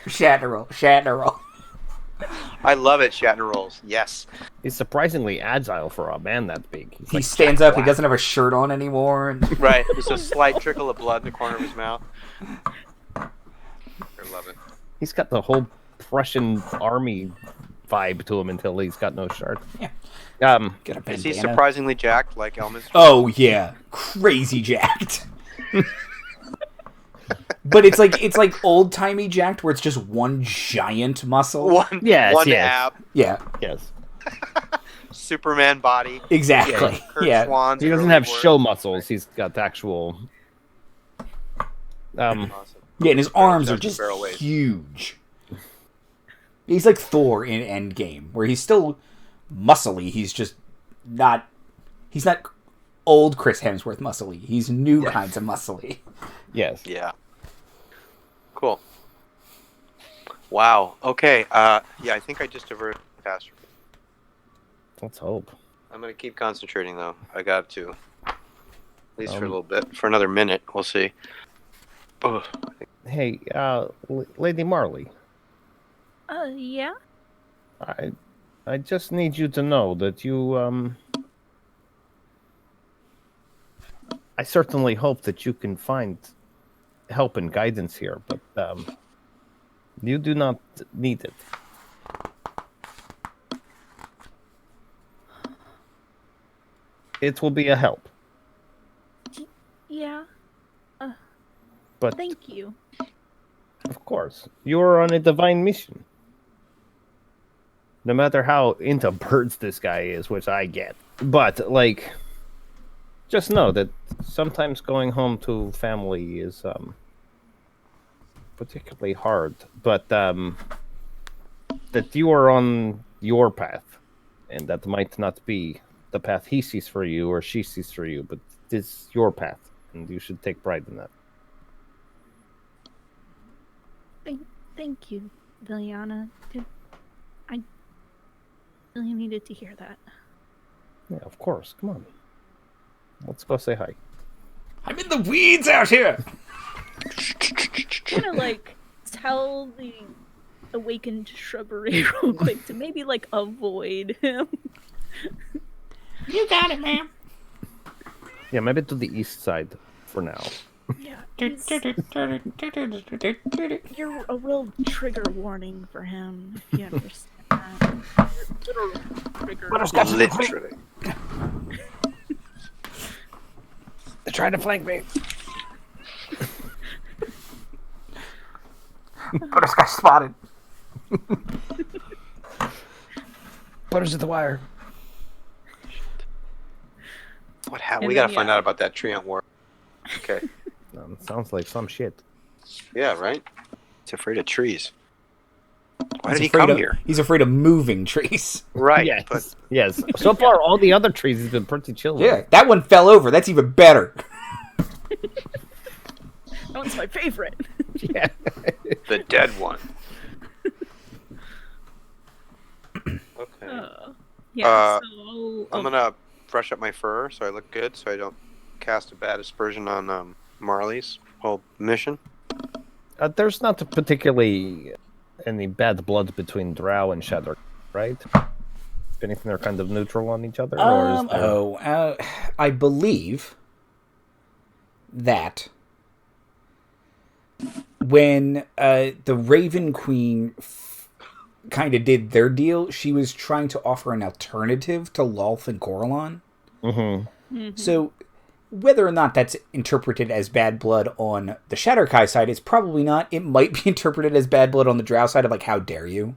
I love it. Shatner rolls. Yes. He's surprisingly agile for a man that big. He's He like stands Jack up. He Black. doesn't have a shirt on anymore. And Right. There's a slight trickle of blood in the corner of his mouth. I love it. He's got the whole Prussian army vibe to him until he's got no shirt. Yeah. Get a Is he bandana. surprisingly jacked like Elman's? Oh yeah, crazy jacked. But it's like old timey jacked, where it's just one giant muscle. One Yes. ab, Yeah, Yes. Superman body. exactly. Kurt Yeah, Swan's He doesn't early have work. show muscles. He's got the actual. Awesome. yeah, and his arms are Just just barrel waist. huge. He's like Thor in Endgame, where he's still muscly. He's just not. He's not old Chris Hemsworth muscly. He's new kinds of muscly. Yes. Yeah. Cool. Wow. Okay. Yeah, I think I just diverted faster. Let's hope. I'm gonna keep concentrating though. I got to. At least for a little bit. For another minute. We'll see. Ugh. Hey, Lady Marley. Yeah? I just need you to know that you I certainly hope that you can find help and guidance here, but you do not need it. It will be a help, Yeah. but Thank you. of course, you are on a divine mission. No matter how into birds this guy is, which I get. But, like, just know that sometimes going home to family is particularly hard. But there that you are on your path, and that might not be the path he sees for you or she sees for you, but it's your path, and you should take pride in that. Thank you, Villyana. I really needed to hear that. Yeah, of course. Come on. Let's go say hi. I'm in the weeds out here! I'm gonna, tell the awakened shrubbery real quick to maybe, avoid him. You got it, ma'am. Yeah, maybe to the east side for now. Yeah. You're a real trigger warning for him, if you understand that. Literally. They're trying to flank me. Butterscotch spotted. Butters at the wire. We gotta find out about that tree on war. Okay. Sounds like some shit. Yeah, right? It's afraid of trees. Why did he come here? He's afraid of moving trees. Right. Yes. But Yes. So far, all the other trees have been pretty chill. Yeah, that one fell over. That's even better. That one's my favorite. Yeah. the dead one. Okay. So I'm gonna brush up my fur so I look good, so I don't cast a bad aspersion on Marley's whole mission. There's not particularly any bad blood between Drow and Shadar, right? If anything, they're kind of neutral on each other. I believe that when the Raven Queen kind of did their deal, she was trying to offer an alternative to Lolth and Coralon. Mm-hmm. Mm-hmm. So whether or not that's interpreted as bad blood on the Shadar-kai side, it's probably not. It might be interpreted as bad blood on the Drow side of how dare you?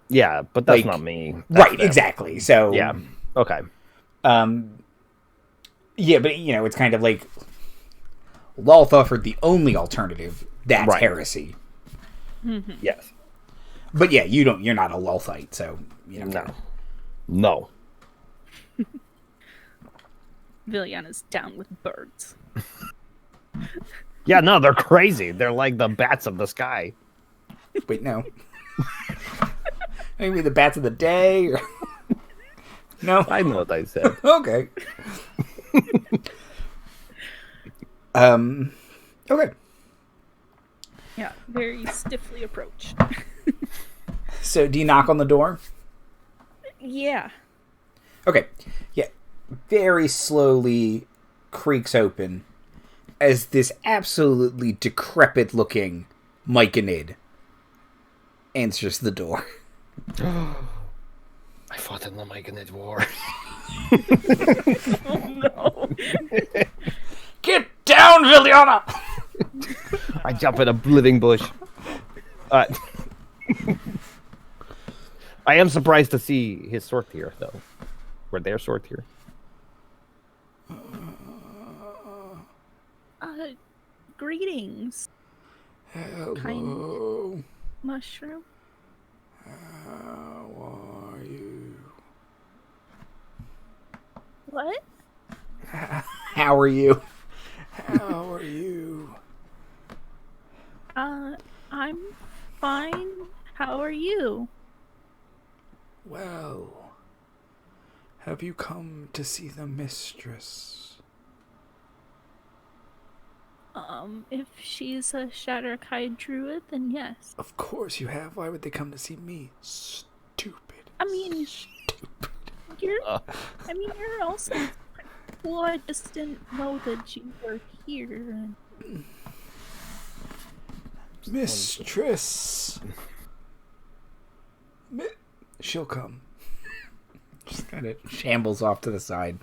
Yeah, but that's not me. That's right, them. exactly. So yeah, okay. Yeah, but it's kind of like Lolth offered the only alternative. That's right. heresy. Mm-hmm. Yes. But yeah, you're not a Lolthite, so No. Villyana's down with birds. Yeah, no, they're crazy. They're like the bats of the sky. Wait, no. Maybe the bats of the day? Or... No? I know what I said. Okay. Okay. Yeah, very stiffly approach. So, do you knock on the door? Yeah. Okay. Yeah. Very slowly creaks open as this absolutely decrepit-looking Myconid answers the door. I fought in the Myconid War. Oh, no. Get down, Villyana! I jump in a living bush. I am surprised to see his sword here, though. Or their sword here. Greetings. Hello. Kind mushroom. How are you? What? How are you? How are you? I'm fine. How are you? Well, have you come to see the mistress? If she's a Shadar-kai druid, then yes. Of course you have. Why would they come to see me? Stupid. I mean, Stupid. you're also pretty cool. I just didn't know that you were here. Mistress. She'll come. Just kind of shambles off to the side.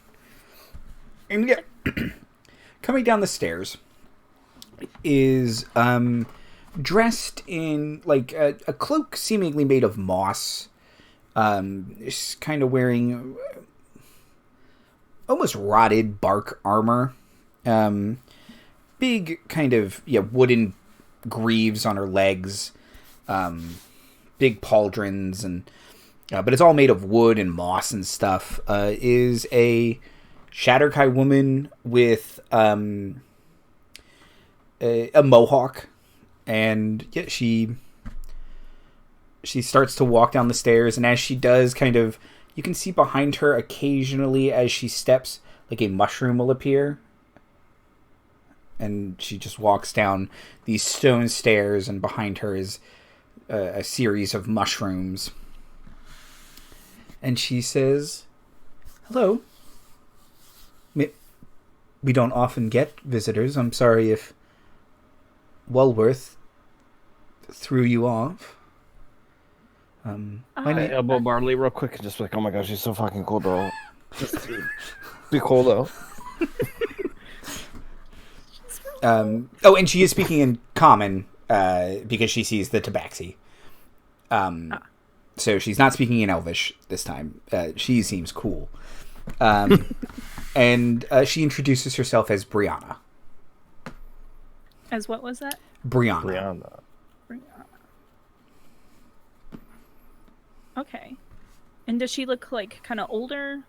And yeah, coming down the stairs is dressed in a cloak seemingly made of moss. Just kind of wearing almost rotted bark armor. Big kind of wooden greaves on her legs. big pauldrons, and but it's all made of wood and moss and stuff, is a Shadar-kai woman with a mohawk. And yeah, she starts to walk down the stairs, and as she does, kind of, you can see behind her occasionally as she steps, like a mushroom will appear. And she just walks down these stone stairs, and behind her is a series of mushrooms. And she says, "Hello. We don't often get visitors. I'm sorry if Walworth threw you off." I elbow Marley real quick and just like, oh my gosh, she's so fucking cool, though. Be cool, though. And she is speaking in common because she sees the Tabaxi. So she's not speaking in Elvish this time. She seems cool. And she introduces herself as Brianna. As what was that? Brianna. Okay. And does she look like kind of older?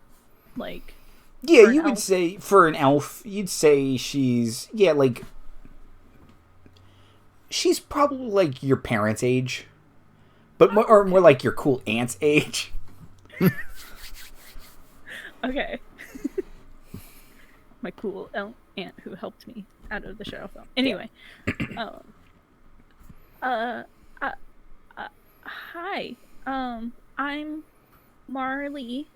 Like... Yeah, you would say, for an elf, you'd say she's, she's probably like your parents' age, but more like your cool aunt's age. Okay. My cool aunt who helped me out of the Shadowfell. Anyway. Hi. I'm Marley.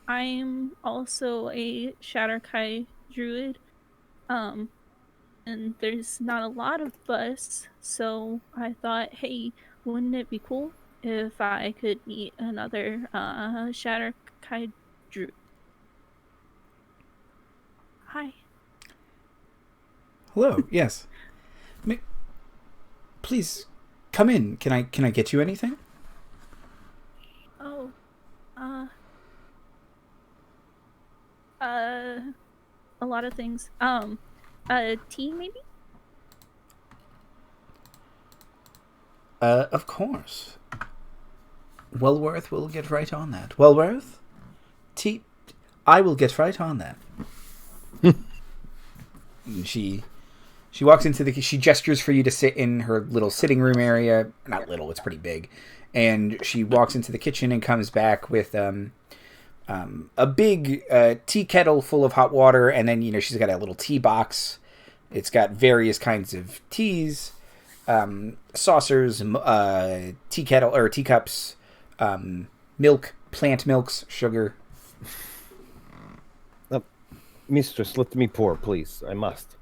I'm also a Shadar-kai Druid. And there's not a lot of us, so I thought, hey, wouldn't it be cool if I could meet another Shadar-kai Druid? Hi. Hello. Yes. Please come in. Can I get you anything? Oh. A lot of things. Tea maybe? Of course. Walworth will get right on that. Walworth? Tea? I will get right on that. She walks into she gestures for you to sit in her little sitting room area. Not little, it's pretty big. And she walks into the kitchen and comes back with a big tea kettle full of hot water, and then she's got a little tea box. It's got various kinds of teas, saucers, tea kettle or teacups, milk, plant milks, sugar. Mistress, let me pour, please. I must.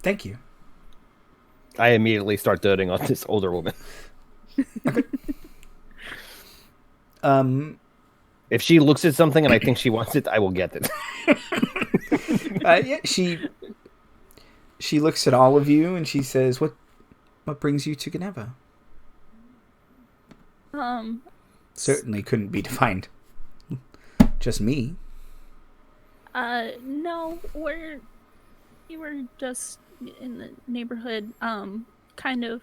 Thank you. I immediately start doting on this older woman. If she looks at something and I think she wants it, I will get it. Yeah, she looks at all of you and she says, "What brings you to Geneva?" Certainly couldn't be defined. Just me. No, we were just in the neighborhood, kind of,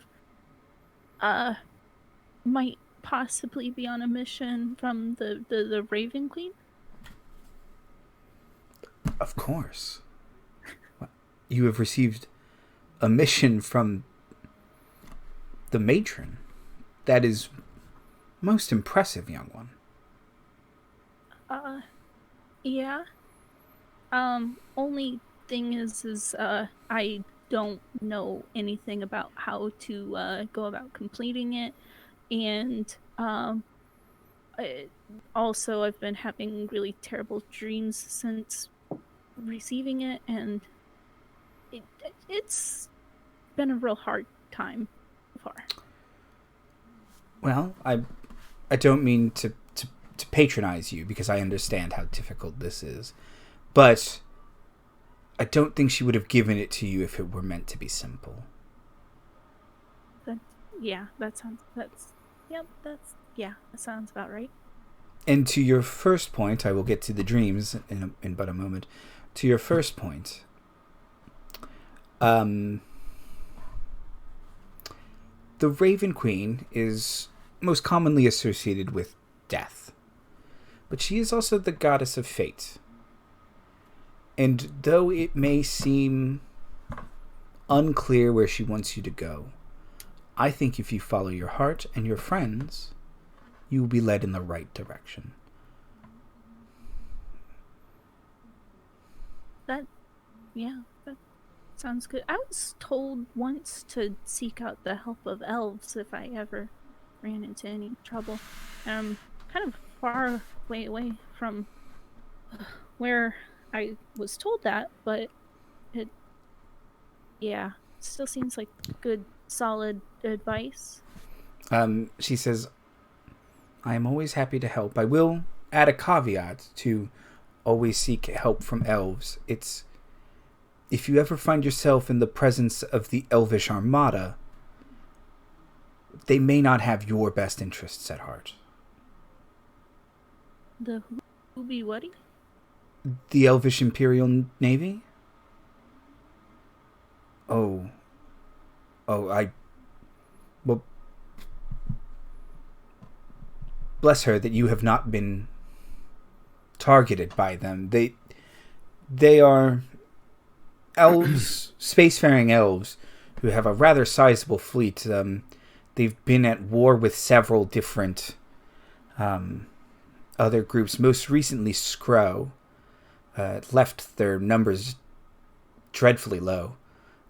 might possibly be on a mission from the Raven Queen. Of course. You have received a mission from the matron. That is most impressive, young one. Yeah. Only thing is I don't know anything about how to go about completing it, and also I've been having really terrible dreams since receiving it, and it's been a real hard time so far. Well, I don't mean to patronize you, because I understand how difficult this is, but I don't think she would have given it to you if it were meant to be simple. That sounds about right. And to your first point, I will get to the dreams in but a moment. To your first point, the Raven Queen is most commonly associated with death, but she is also the goddess of fate. And though it may seem unclear where she wants you to go, I think if you follow your heart and your friends, you will be led in the right direction. That sounds good. I was told once to seek out the help of elves if I ever ran into any trouble. Kind of far way away from where I was told that, but it still seems like good, solid advice. She says, I am always happy to help. I will add a caveat to always seek help from elves. It's, if you ever find yourself in the presence of the elvish armada, they may not have your best interests at heart. The who-be whatty? The elvish Imperial Navy? Well, bless her that you have not been targeted by them. They are elves, spacefaring elves, who have a rather sizable fleet. They've been at war with several different other groups. Most recently, Skro left their numbers dreadfully low.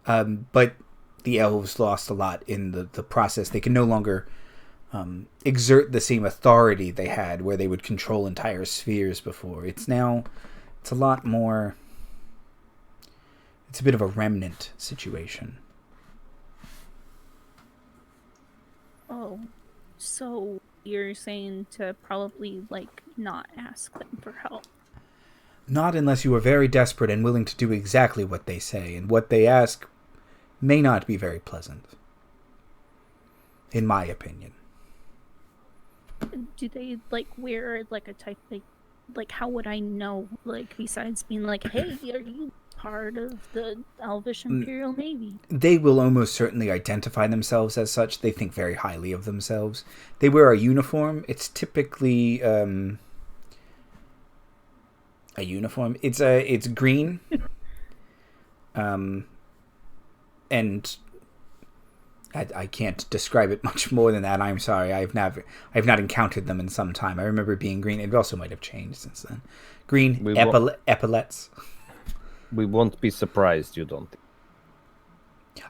But the elves lost a lot in the process. They can no longer exert the same authority they had where they would control entire spheres before. It's a lot more... It's a bit of a remnant situation. Oh, so you're saying to probably, not ask them for help? Not unless you are very desperate and willing to do exactly what they say, and what they ask may not be very pleasant. In my opinion. Do they, wear, a type, how would I know, besides being hey, are you part of the Elvish Imperial Navy? They will almost certainly identify themselves as such. They think very highly of themselves. They wear a uniform. It's typically a uniform. It's green. And I can't describe it much more than that. I'm sorry. I've not encountered them in some time. I remember being green. It also might have changed since then. Green epaulets. We won't be surprised you don't.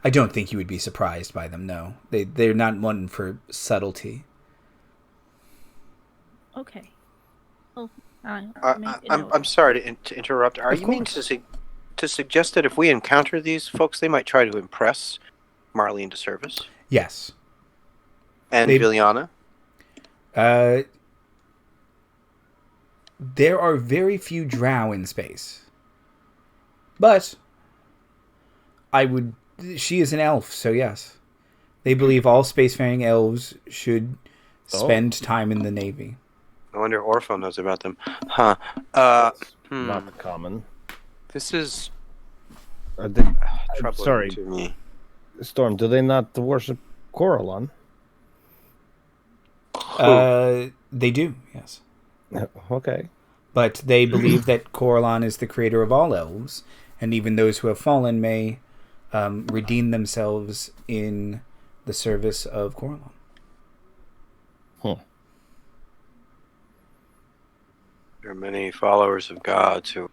I don't think you would be surprised by them, no. They're not one for subtlety. Okay. Well, I'm sorry to interrupt. Are you meaning to suggest that if we encounter these folks, they might try to impress Marley into service? Yes. And Villyana? There are very few drow in space. But she is an elf, so yes. They believe all spacefaring elves should spend time in the Navy. I wonder if Orpho knows about them. Not common. This is troubling sorry. to me. Storm, do they not worship Coralon? They do, yes. Okay. But they believe that Coralon is the creator of all elves, and even those who have fallen may redeem themselves in the service of Coralon. There are many followers of gods who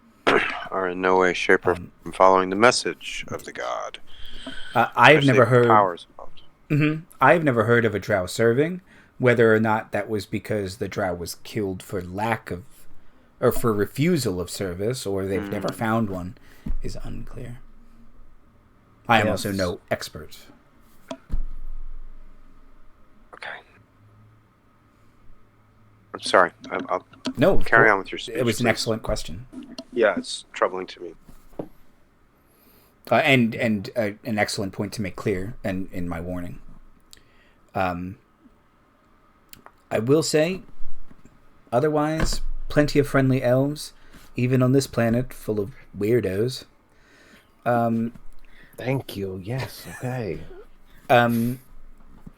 are in no way, shape, or form following the message of the god. I've never heard powers involved. Mm-hmm. I've never heard of a drow serving. Whether or not that was because the drow was killed for for refusal of service, or they've never found one, is unclear. I am also no expert. Okay. I'm sorry. I'll carry on with your speech. It was please. an excellent question. Yeah, it's troubling to me. And an excellent point to make clear, and in my warning. I will say, otherwise, plenty of friendly elves, even on this planet full of weirdos. Thank you. Yes. Okay.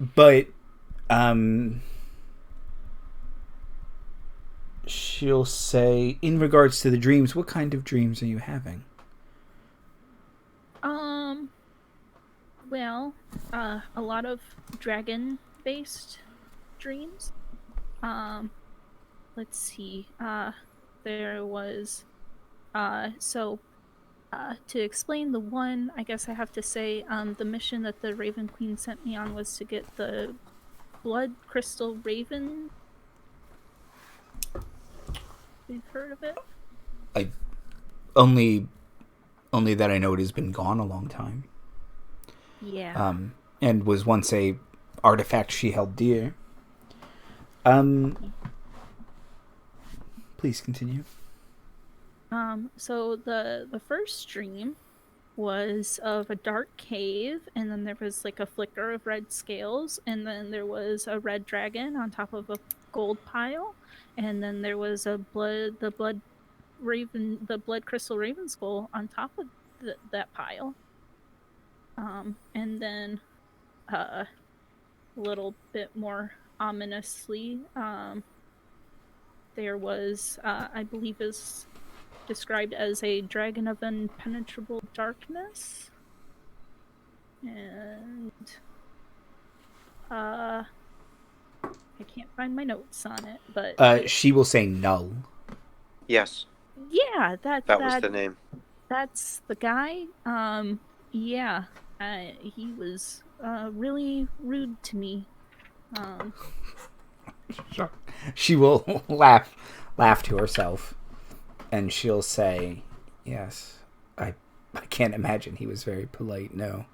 But she'll say, in regards to the dreams, what kind of dreams are you having? Well, a lot of dragon-based dreams. Let's see. There was, to explain the one, I guess I have to say, the mission that the Raven Queen sent me on was to get the blood crystal raven. You've heard of it? Only that I know it has been gone a long time. Yeah. And was once a artifact she held dear. Please continue. So the first dream was of a dark cave, and then there was like a flicker of red scales, and then there was a red dragon on top of a gold pile, and then there was the blood crystal raven skull on top of that pile. And then a little bit more ominously, there was, I believe is described as a dragon of impenetrable darkness. And I can't find my notes on it, but she will say null. Yes. Yeah, that was the name. That's the guy. Yeah. He was really rude to me. She will laugh to herself, and she'll say, "Yes, I can't imagine he was very polite." No.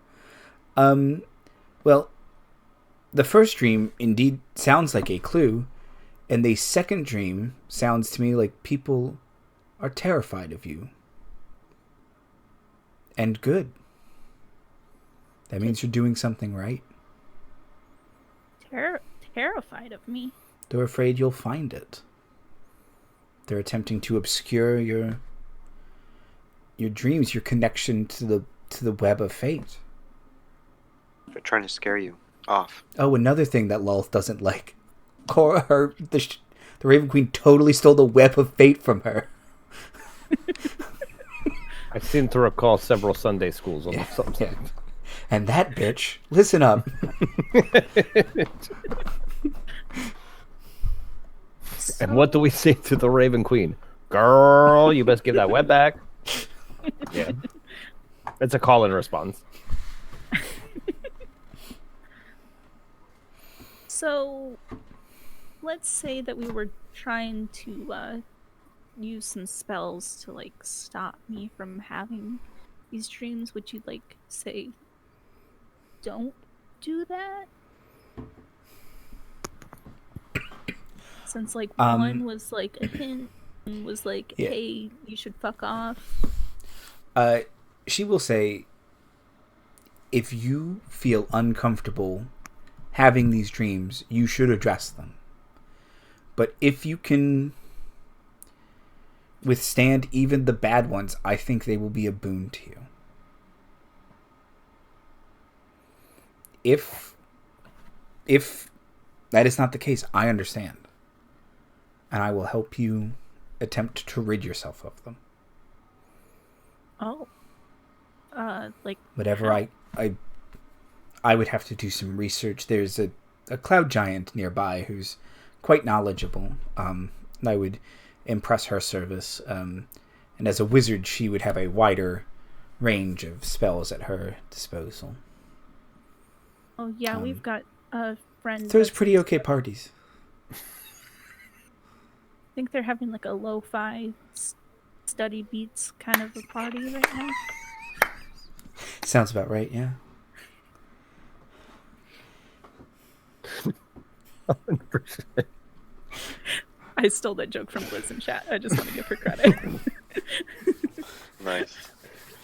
Well, the first dream indeed sounds like a clue, and the second dream sounds to me like people are terrified of you. And good. That means you're doing something right. Terrified of me? They're afraid you'll find it. They're attempting to obscure your dreams, your connection to the web of fate. They're trying to scare you off. Oh, another thing that Lulth doesn't like. The Raven Queen totally stole the web of fate from her. I seem to recall several Sunday schools on something. Yeah. And that bitch, listen up. And what do we say to the Raven Queen? Girl, you best give that web back. Yeah. It's a call and response. So, let's say that we were trying to use some spells to like stop me from having these dreams. Would you like say don't do that? Since like one was like a hint and was like, hey, you should fuck off. She will say, if you feel uncomfortable having these dreams, you should address them. But if you can withstand even the bad ones, I think they will be a boon to you. If that is not the case, I understand. And I will help you attempt to rid yourself of them. Oh. Like... Whatever I would have to do some research. There's a cloud giant nearby who's quite knowledgeable. I would impress her service. And as a wizard, she would have a wider range of spells at her disposal. Oh, yeah, we've got a friend... Throws pretty okay parties. I think they're having like a lo-fi study beats kind of a party right now. Sounds about right, yeah. 100%. I stole that joke from Liz in chat. I just want to give her credit. Nice.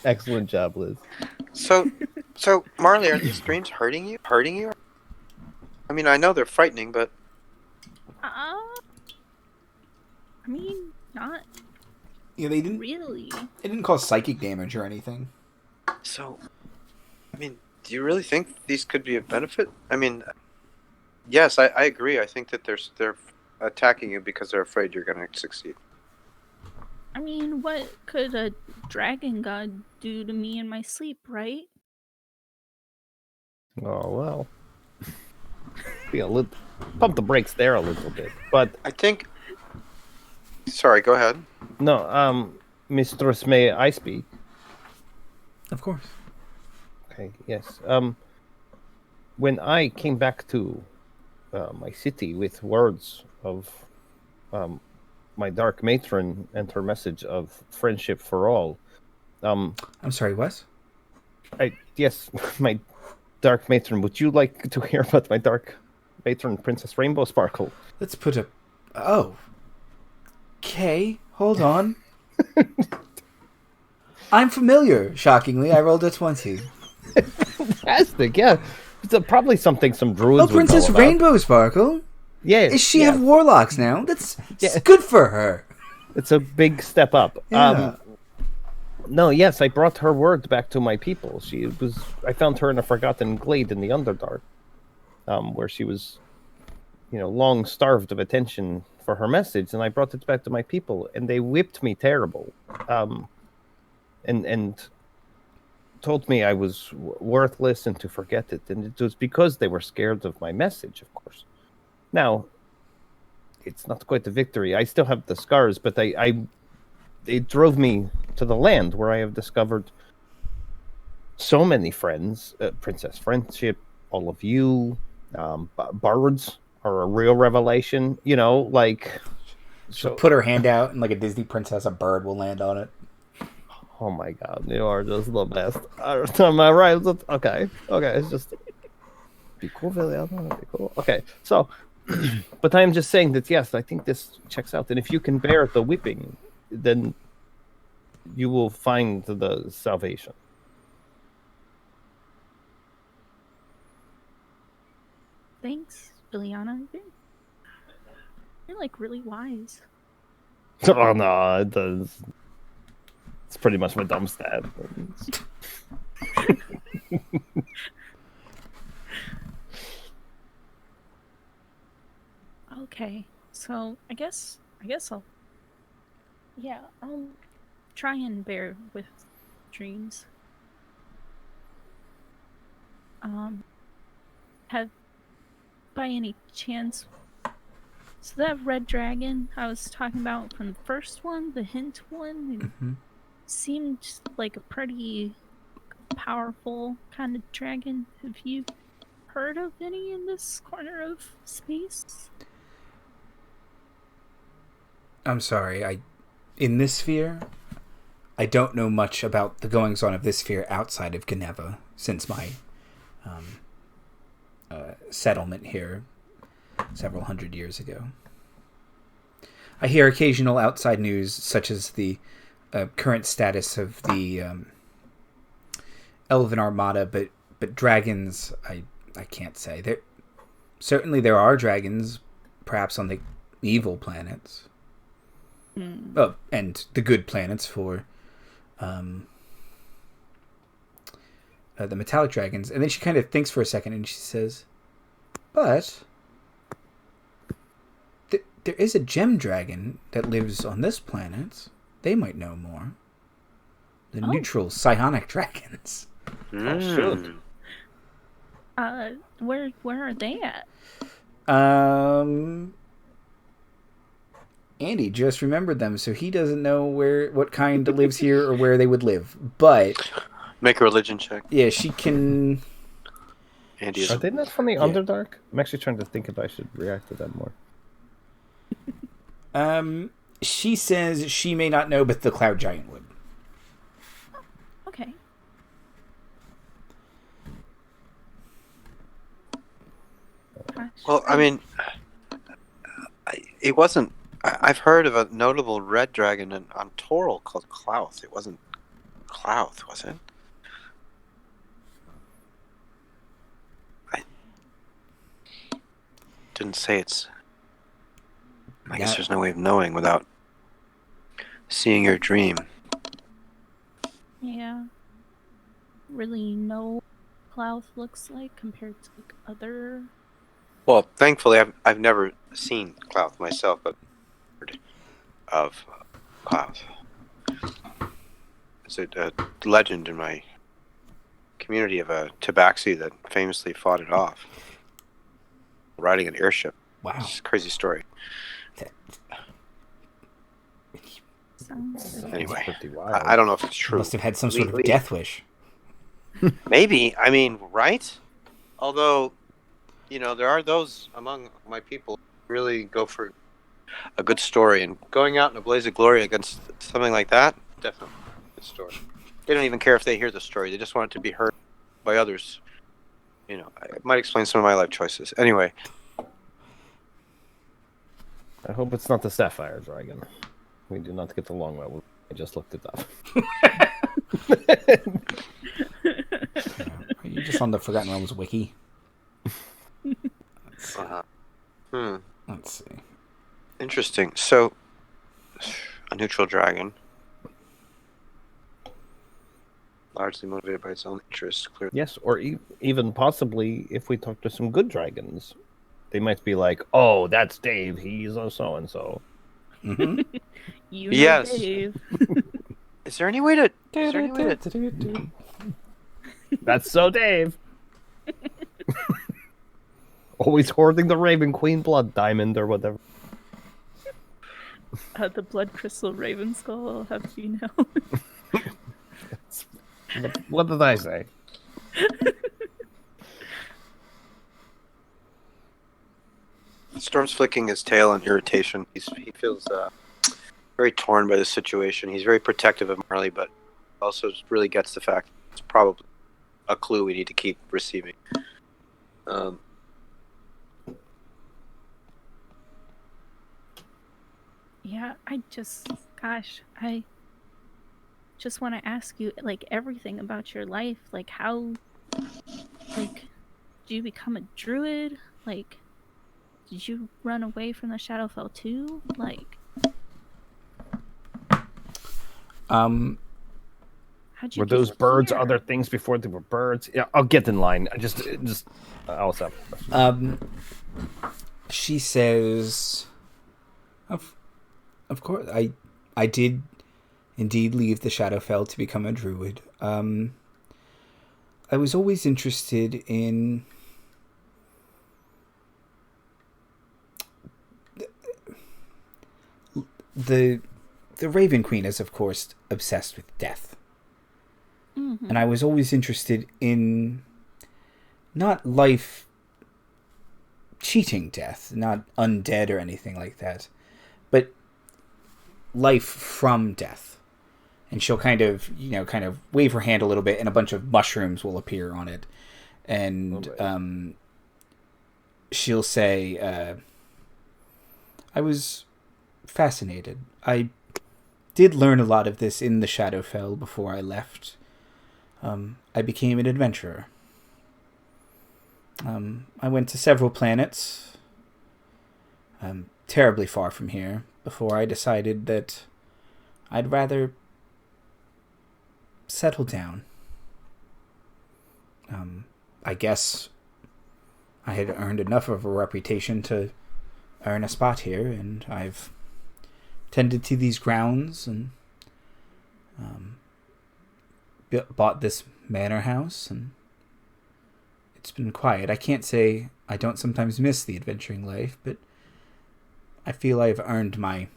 Excellent job, Liz. So Marley, are these dreams hurting you? I mean, I know they're frightening, but... I mean, not Yeah, they didn't really. It didn't cause psychic damage or anything. So, I mean, do you really think these could be of benefit? I mean, Yes, I agree. I think that they're attacking you because they're afraid you're going to succeed. I mean, what could a dragon god do to me in my sleep, right? Oh, well. Be a little... Pump the brakes there a little bit. But... I think... Sorry, go ahead. No, Mistress, may I speak? Of course. Okay, yes. When I came back to my city with words of my dark matron and her message of friendship for all. I'm sorry, what? Yes, my dark matron. Would you like to hear about my dark matron, Princess Rainbow Sparkle? Let's put a... Oh. Okay, hold on. I'm familiar, shockingly. I rolled a 20. Fantastic, yeah. It's probably something some druids would Princess know about. Rainbow Sparkle? Yes. Does she have warlocks now? That's Yeah. good for her. It's a big step up. Yeah. No, yes, I brought her word back to my people. I found her in a forgotten glade in the Underdark, where she was, long starved of attention for her message, and I brought it back to my people, and they whipped me terrible, and told me I was worthless and to forget it, and it was because they were scared of my message, of course. Now, it's not quite a victory. I still have the scars, but it drove me to the land where I have discovered so many friends, Princess Friendship, all of you, bards are a real revelation, She'll put her hand out and like a Disney princess, a bird will land on it. Oh my god, you are just the best. Am I right? Okay, it's just... Be cool, Villyana, be cool. Okay, so... But I'm just saying that, yes, I think this checks out. And if you can bear the whipping, then you will find the salvation. Thanks, Villyana. You're like really wise. Oh no, it does. It's pretty much my dumb stat. Okay, so I guess I'll try and bear with dreams. Have by any chance, so that red dragon I was talking about from the first one, the hint one, seemed like a pretty powerful kind of dragon. Have you heard of any in this corner of space? I'm sorry, in this sphere, I don't know much about the goings-on of this sphere outside of Geneva since my settlement here several hundred years ago. I hear occasional outside news, such as the current status of the Elven Armada, but dragons, I can't say. Certainly there are dragons, perhaps on the evil planets. Oh, and the good planets for the metallic dragons. And then she kind of thinks for a second and she says, but there is a gem dragon that lives on this planet. They might know more. The neutral psionic dragons. Oh, shoot. Where are they at? Andy just remembered them, so he doesn't know what kind lives here or where they would live. But make a religion check. Yeah, she can. Andy Are they not from the Underdark? I'm actually trying to think if I should react to that more. She says she may not know, but the Cloud Giant would. Okay. Well, I mean, it wasn't. I've heard of a notable red dragon on Toril called Clouth. It wasn't Clouth, was it? I didn't say it's... I guess there's no way of knowing without seeing your dream. Yeah. Really know what Clouth looks like compared to like other Well, thankfully, I've never seen Clouth myself, but heard of Clouth. It's a legend in my community of a Tabaxi that famously fought it off, riding an airship. Wow. It's a crazy story. Anyway, I don't know if it's true. Must have had some sort of death wish. Maybe. I mean, right? Although, there are those among my people who really go for a good story, and going out in a blaze of glory against something like that, definitely a good story. They don't even care if they hear the story. They just want it to be heard by others. It might explain some of my life choices. Anyway. I hope it's not the Sapphire Dragon. We do not get along well. I just looked it up. Are you just on the Forgotten Realms wiki? Let's see. Interesting. So, a neutral dragon. Largely motivated by its own interests, clearly. Yes, or even possibly if we talk to some good dragons, they might be like, "Oh, that's Dave. He's a so and so." Yes. Dave. Is there any way to? That's so Dave. Always hoarding the Raven Queen blood diamond or whatever. The blood crystal raven skull, I'll have you know. What did I say? Storm's flicking his tail in irritation. He feels very torn by the situation. He's very protective of Marley, but also really gets the fact it's probably a clue we need to keep receiving. Yeah, I just want to ask you, like, everything about your life. Like, how, like, did you become a druid? Like, did you run away from the Shadowfell too? Like, how'd you were those get birds here? other things before they were birds? Yeah, I'll get in line. I'll stop. She says, of course, I did indeed leave the Shadowfell to become a druid. I was always interested in the Raven Queen is, of course, obsessed with death. Mm-hmm. And I was always interested in not life cheating death, not undead or anything like that, but life from death. And she'll kind of wave her hand a little bit, and a bunch of mushrooms will appear on it. And she'll say, I was fascinated. I did learn a lot of this in the Shadowfell before I left. I became an adventurer. I went to several planets, terribly far from here, before I decided that I'd rather settle down. I guess I had earned enough of a reputation to earn a spot here, and I've tended to these grounds and bought this manor house, and it's been quiet. I can't say I don't sometimes miss the adventuring life, but I feel I've earned my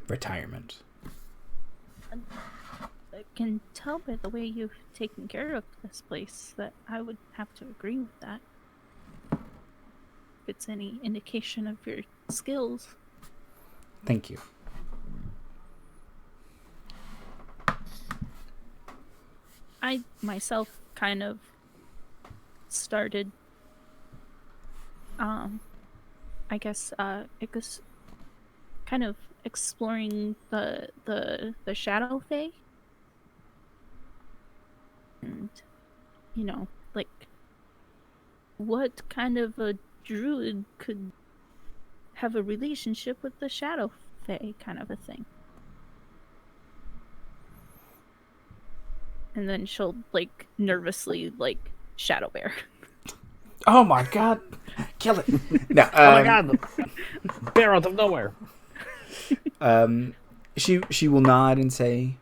retirement. I can tell by the way you've taken care of this place that I would have to agree with that. If it's any indication of your skills. Thank you. I myself kind of started I guess kind of exploring the Shadow Fae. And like what kind of a druid could have a relationship with the Shadow Fae, kind of a thing. And then she'll nervously shadow bear. Oh my god! Kill it. No. Oh my god! Bear out of nowhere. She will nod and say,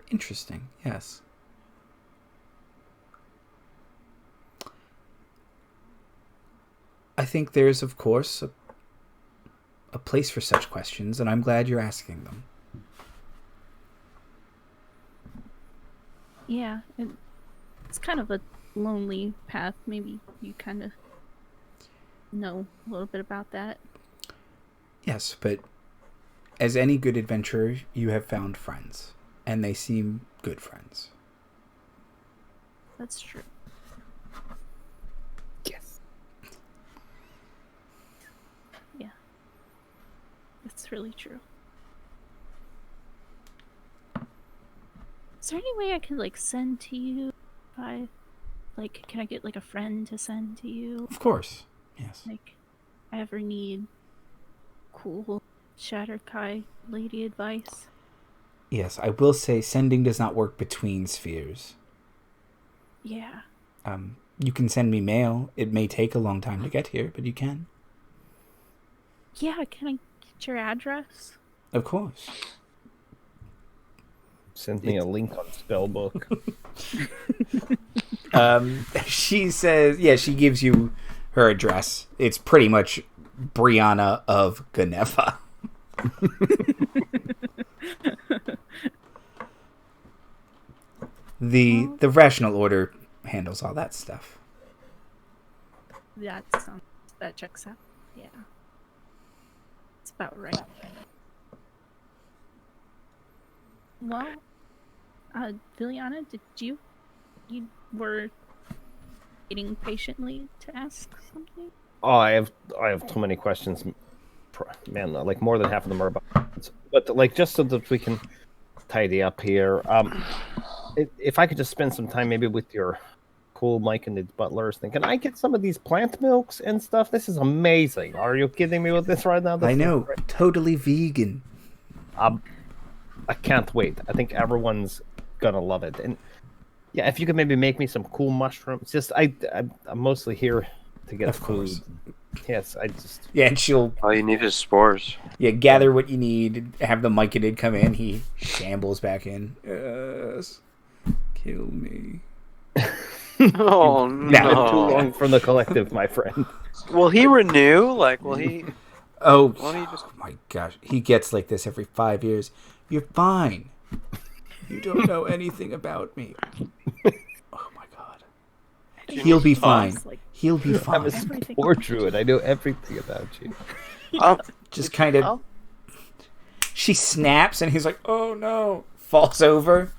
"Interesting. Yes." I think there's, of course, a place for such questions, and I'm glad you're asking them. Yeah, it's kind of a lonely path. Maybe you kind of know a little bit about that. Yes, but as any good adventurer, you have found friends, and they seem good friends. That's true. Yes. Yeah. That's really true. Is there any way I could, like, send to you? If I, like, can I get, like, a friend to send to you? Of course. Yes. Like, I ever need cool Shadar-kai lady advice? Yes, I will say sending does not work between spheres. Yeah. You can send me mail. It may take a long time to get here, but you can. Yeah, can I get your address? Of course. Send me a link on Spellbook. She says, yeah, she gives you her address. It's pretty much Brianna of Ganeva. The Rational Order handles all that stuff. That checks out. Yeah. It's about right. Well, Villyana, did you were waiting patiently to ask something? Oh, I have too many questions, man. Like more than half of them are about, but like just so that we can tidy up here. If I could just spend some time maybe with your cool Mike and the butlers, then can I get some of these plant milks and stuff? This is amazing. Are you kidding me with this right now? I know, totally vegan. I can't wait. I think everyone's gonna love it. And yeah, if you could maybe make me some cool mushrooms. Just I'm mostly here to get food. Yes, and she'll. All you need is spores. Yeah, gather what you need. Have the Myconid come in. He shambles back in. Yes, kill me. Oh no! Too long from the collective, my friend. Will he renew? Like, will he? Oh, oh my gosh, he gets like this every 5 years. You're fine. You don't know anything about me. Oh my god. He'll be fine. He'll be fine. I'm a poor druid. I know everything about you. Just kind of. She snaps and he's like, "Oh no!" Falls over.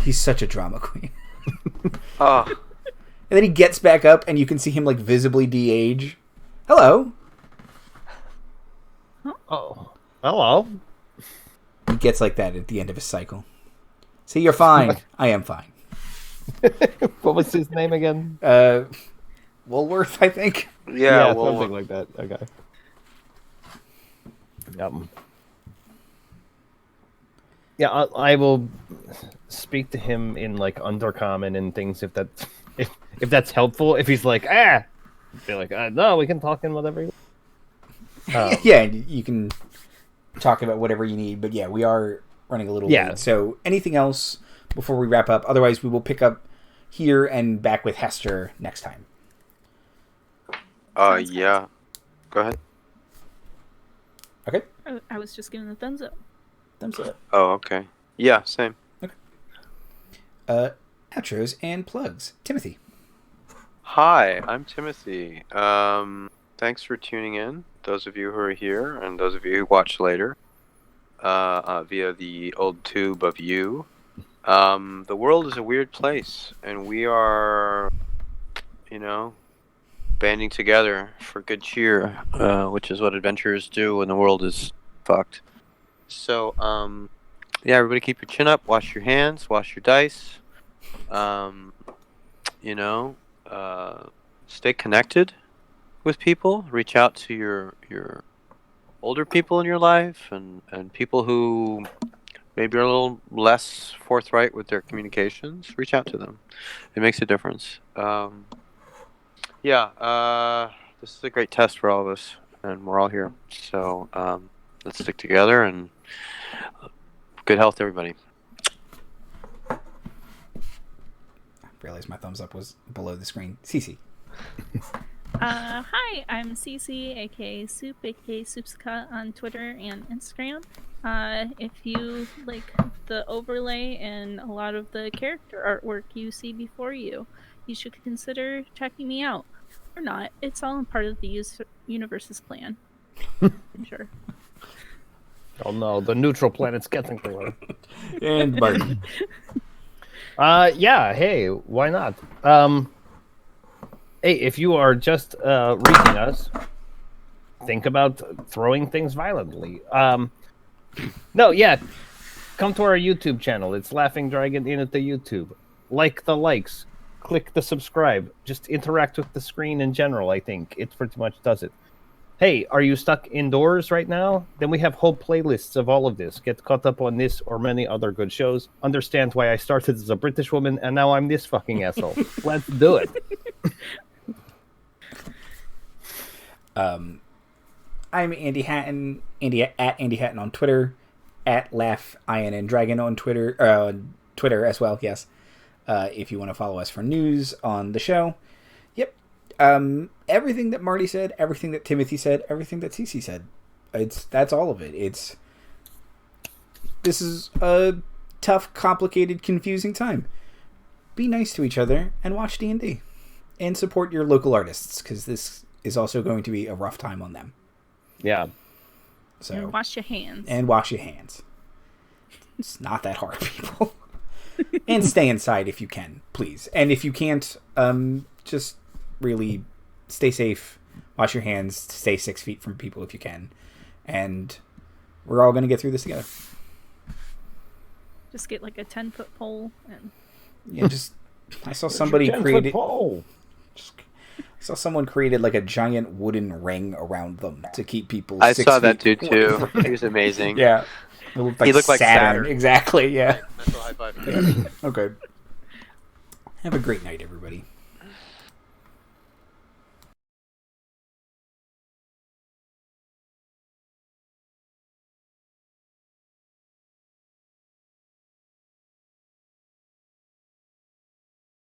He's such a drama queen. Oh. And then he gets back up, and you can see him like visibly de-age. Hello. Oh, hello. He gets like that at the end of his cycle. See, you're fine. I am fine. What was his name again? Woolworth, I think. Yeah, something like that. Okay. Yeah, I will speak to him in like Undercommon and things if that's helpful. If he's like, be like, no, we can talk in whatever. Yeah, you can talk about whatever you need. But yeah, we are running a little late. So anything else before we wrap up? Otherwise, we will pick up here and back with Hester next time. Yeah. Go ahead. Okay. I was just giving the thumbs up. Thumbs up. Oh, okay. Yeah, same. Okay. Outros and plugs. Timothy. Hi, I'm Timothy. Thanks for tuning in, those of you who are here and those of you who watch later via the old tube of you. The world is a weird place, and we are, banding together for good cheer, which is what adventurers do when the world is fucked. So, yeah, everybody keep your chin up, wash your hands, wash your dice, stay connected with people, reach out to your older people in your life and people who maybe are a little less forthright with their communications. Reach out to them. It makes a difference. Yeah, this is a great test for all of us, and we're all here. So let's stick together, and good health, everybody. I realized my thumbs up was below the screen. Cece. Hi, I'm Cece, aka Soup, aka Soupsaka on Twitter and Instagram. If you like the overlay and a lot of the character artwork you see before you, you should consider checking me out. Or not. It's all part of the universe's plan. I'm sure. Oh no, the neutral planet's getting clear. And Marty. Yeah, hey, why not? Hey, if you are just reaching us, think about throwing things violently. No, yeah, come to our YouTube channel. It's Laughing Dragon in at the YouTube. Like the likes, click the subscribe. Just interact with the screen in general, I think. It pretty much does it. Hey, are you stuck indoors right now? Then we have whole playlists of all of this. Get caught up on this or many other good shows. Understand why I started as a British woman and now I'm this fucking asshole. Let's do it. I'm Andy Hatton, at Andy Hatton on Twitter, at LaughINN on Twitter as well, yes. If you want to follow us for news on the show. Yep. Everything that Marty said, everything that Timothy said, everything that Cece said. That's all of it. This is a tough, complicated, confusing time. Be nice to each other and watch D&D. And support your local artists, because this is also going to be a rough time on them. Yeah. So and wash your hands. And wash your hands. It's not that hard, people. And stay inside if you can, please. And if you can't, just really stay safe. Wash your hands. Stay 6 feet from people if you can. And we're all going to get through this together. Just get like a 10-foot pole and. Yeah, just. I saw somebody created. I saw someone created like a giant wooden ring around them to keep people. I 6 saw feet that dude too. He was amazing. Yeah, he looked like Saturn. Exactly. Yeah. Mental high five. Okay. Have a great night, everybody.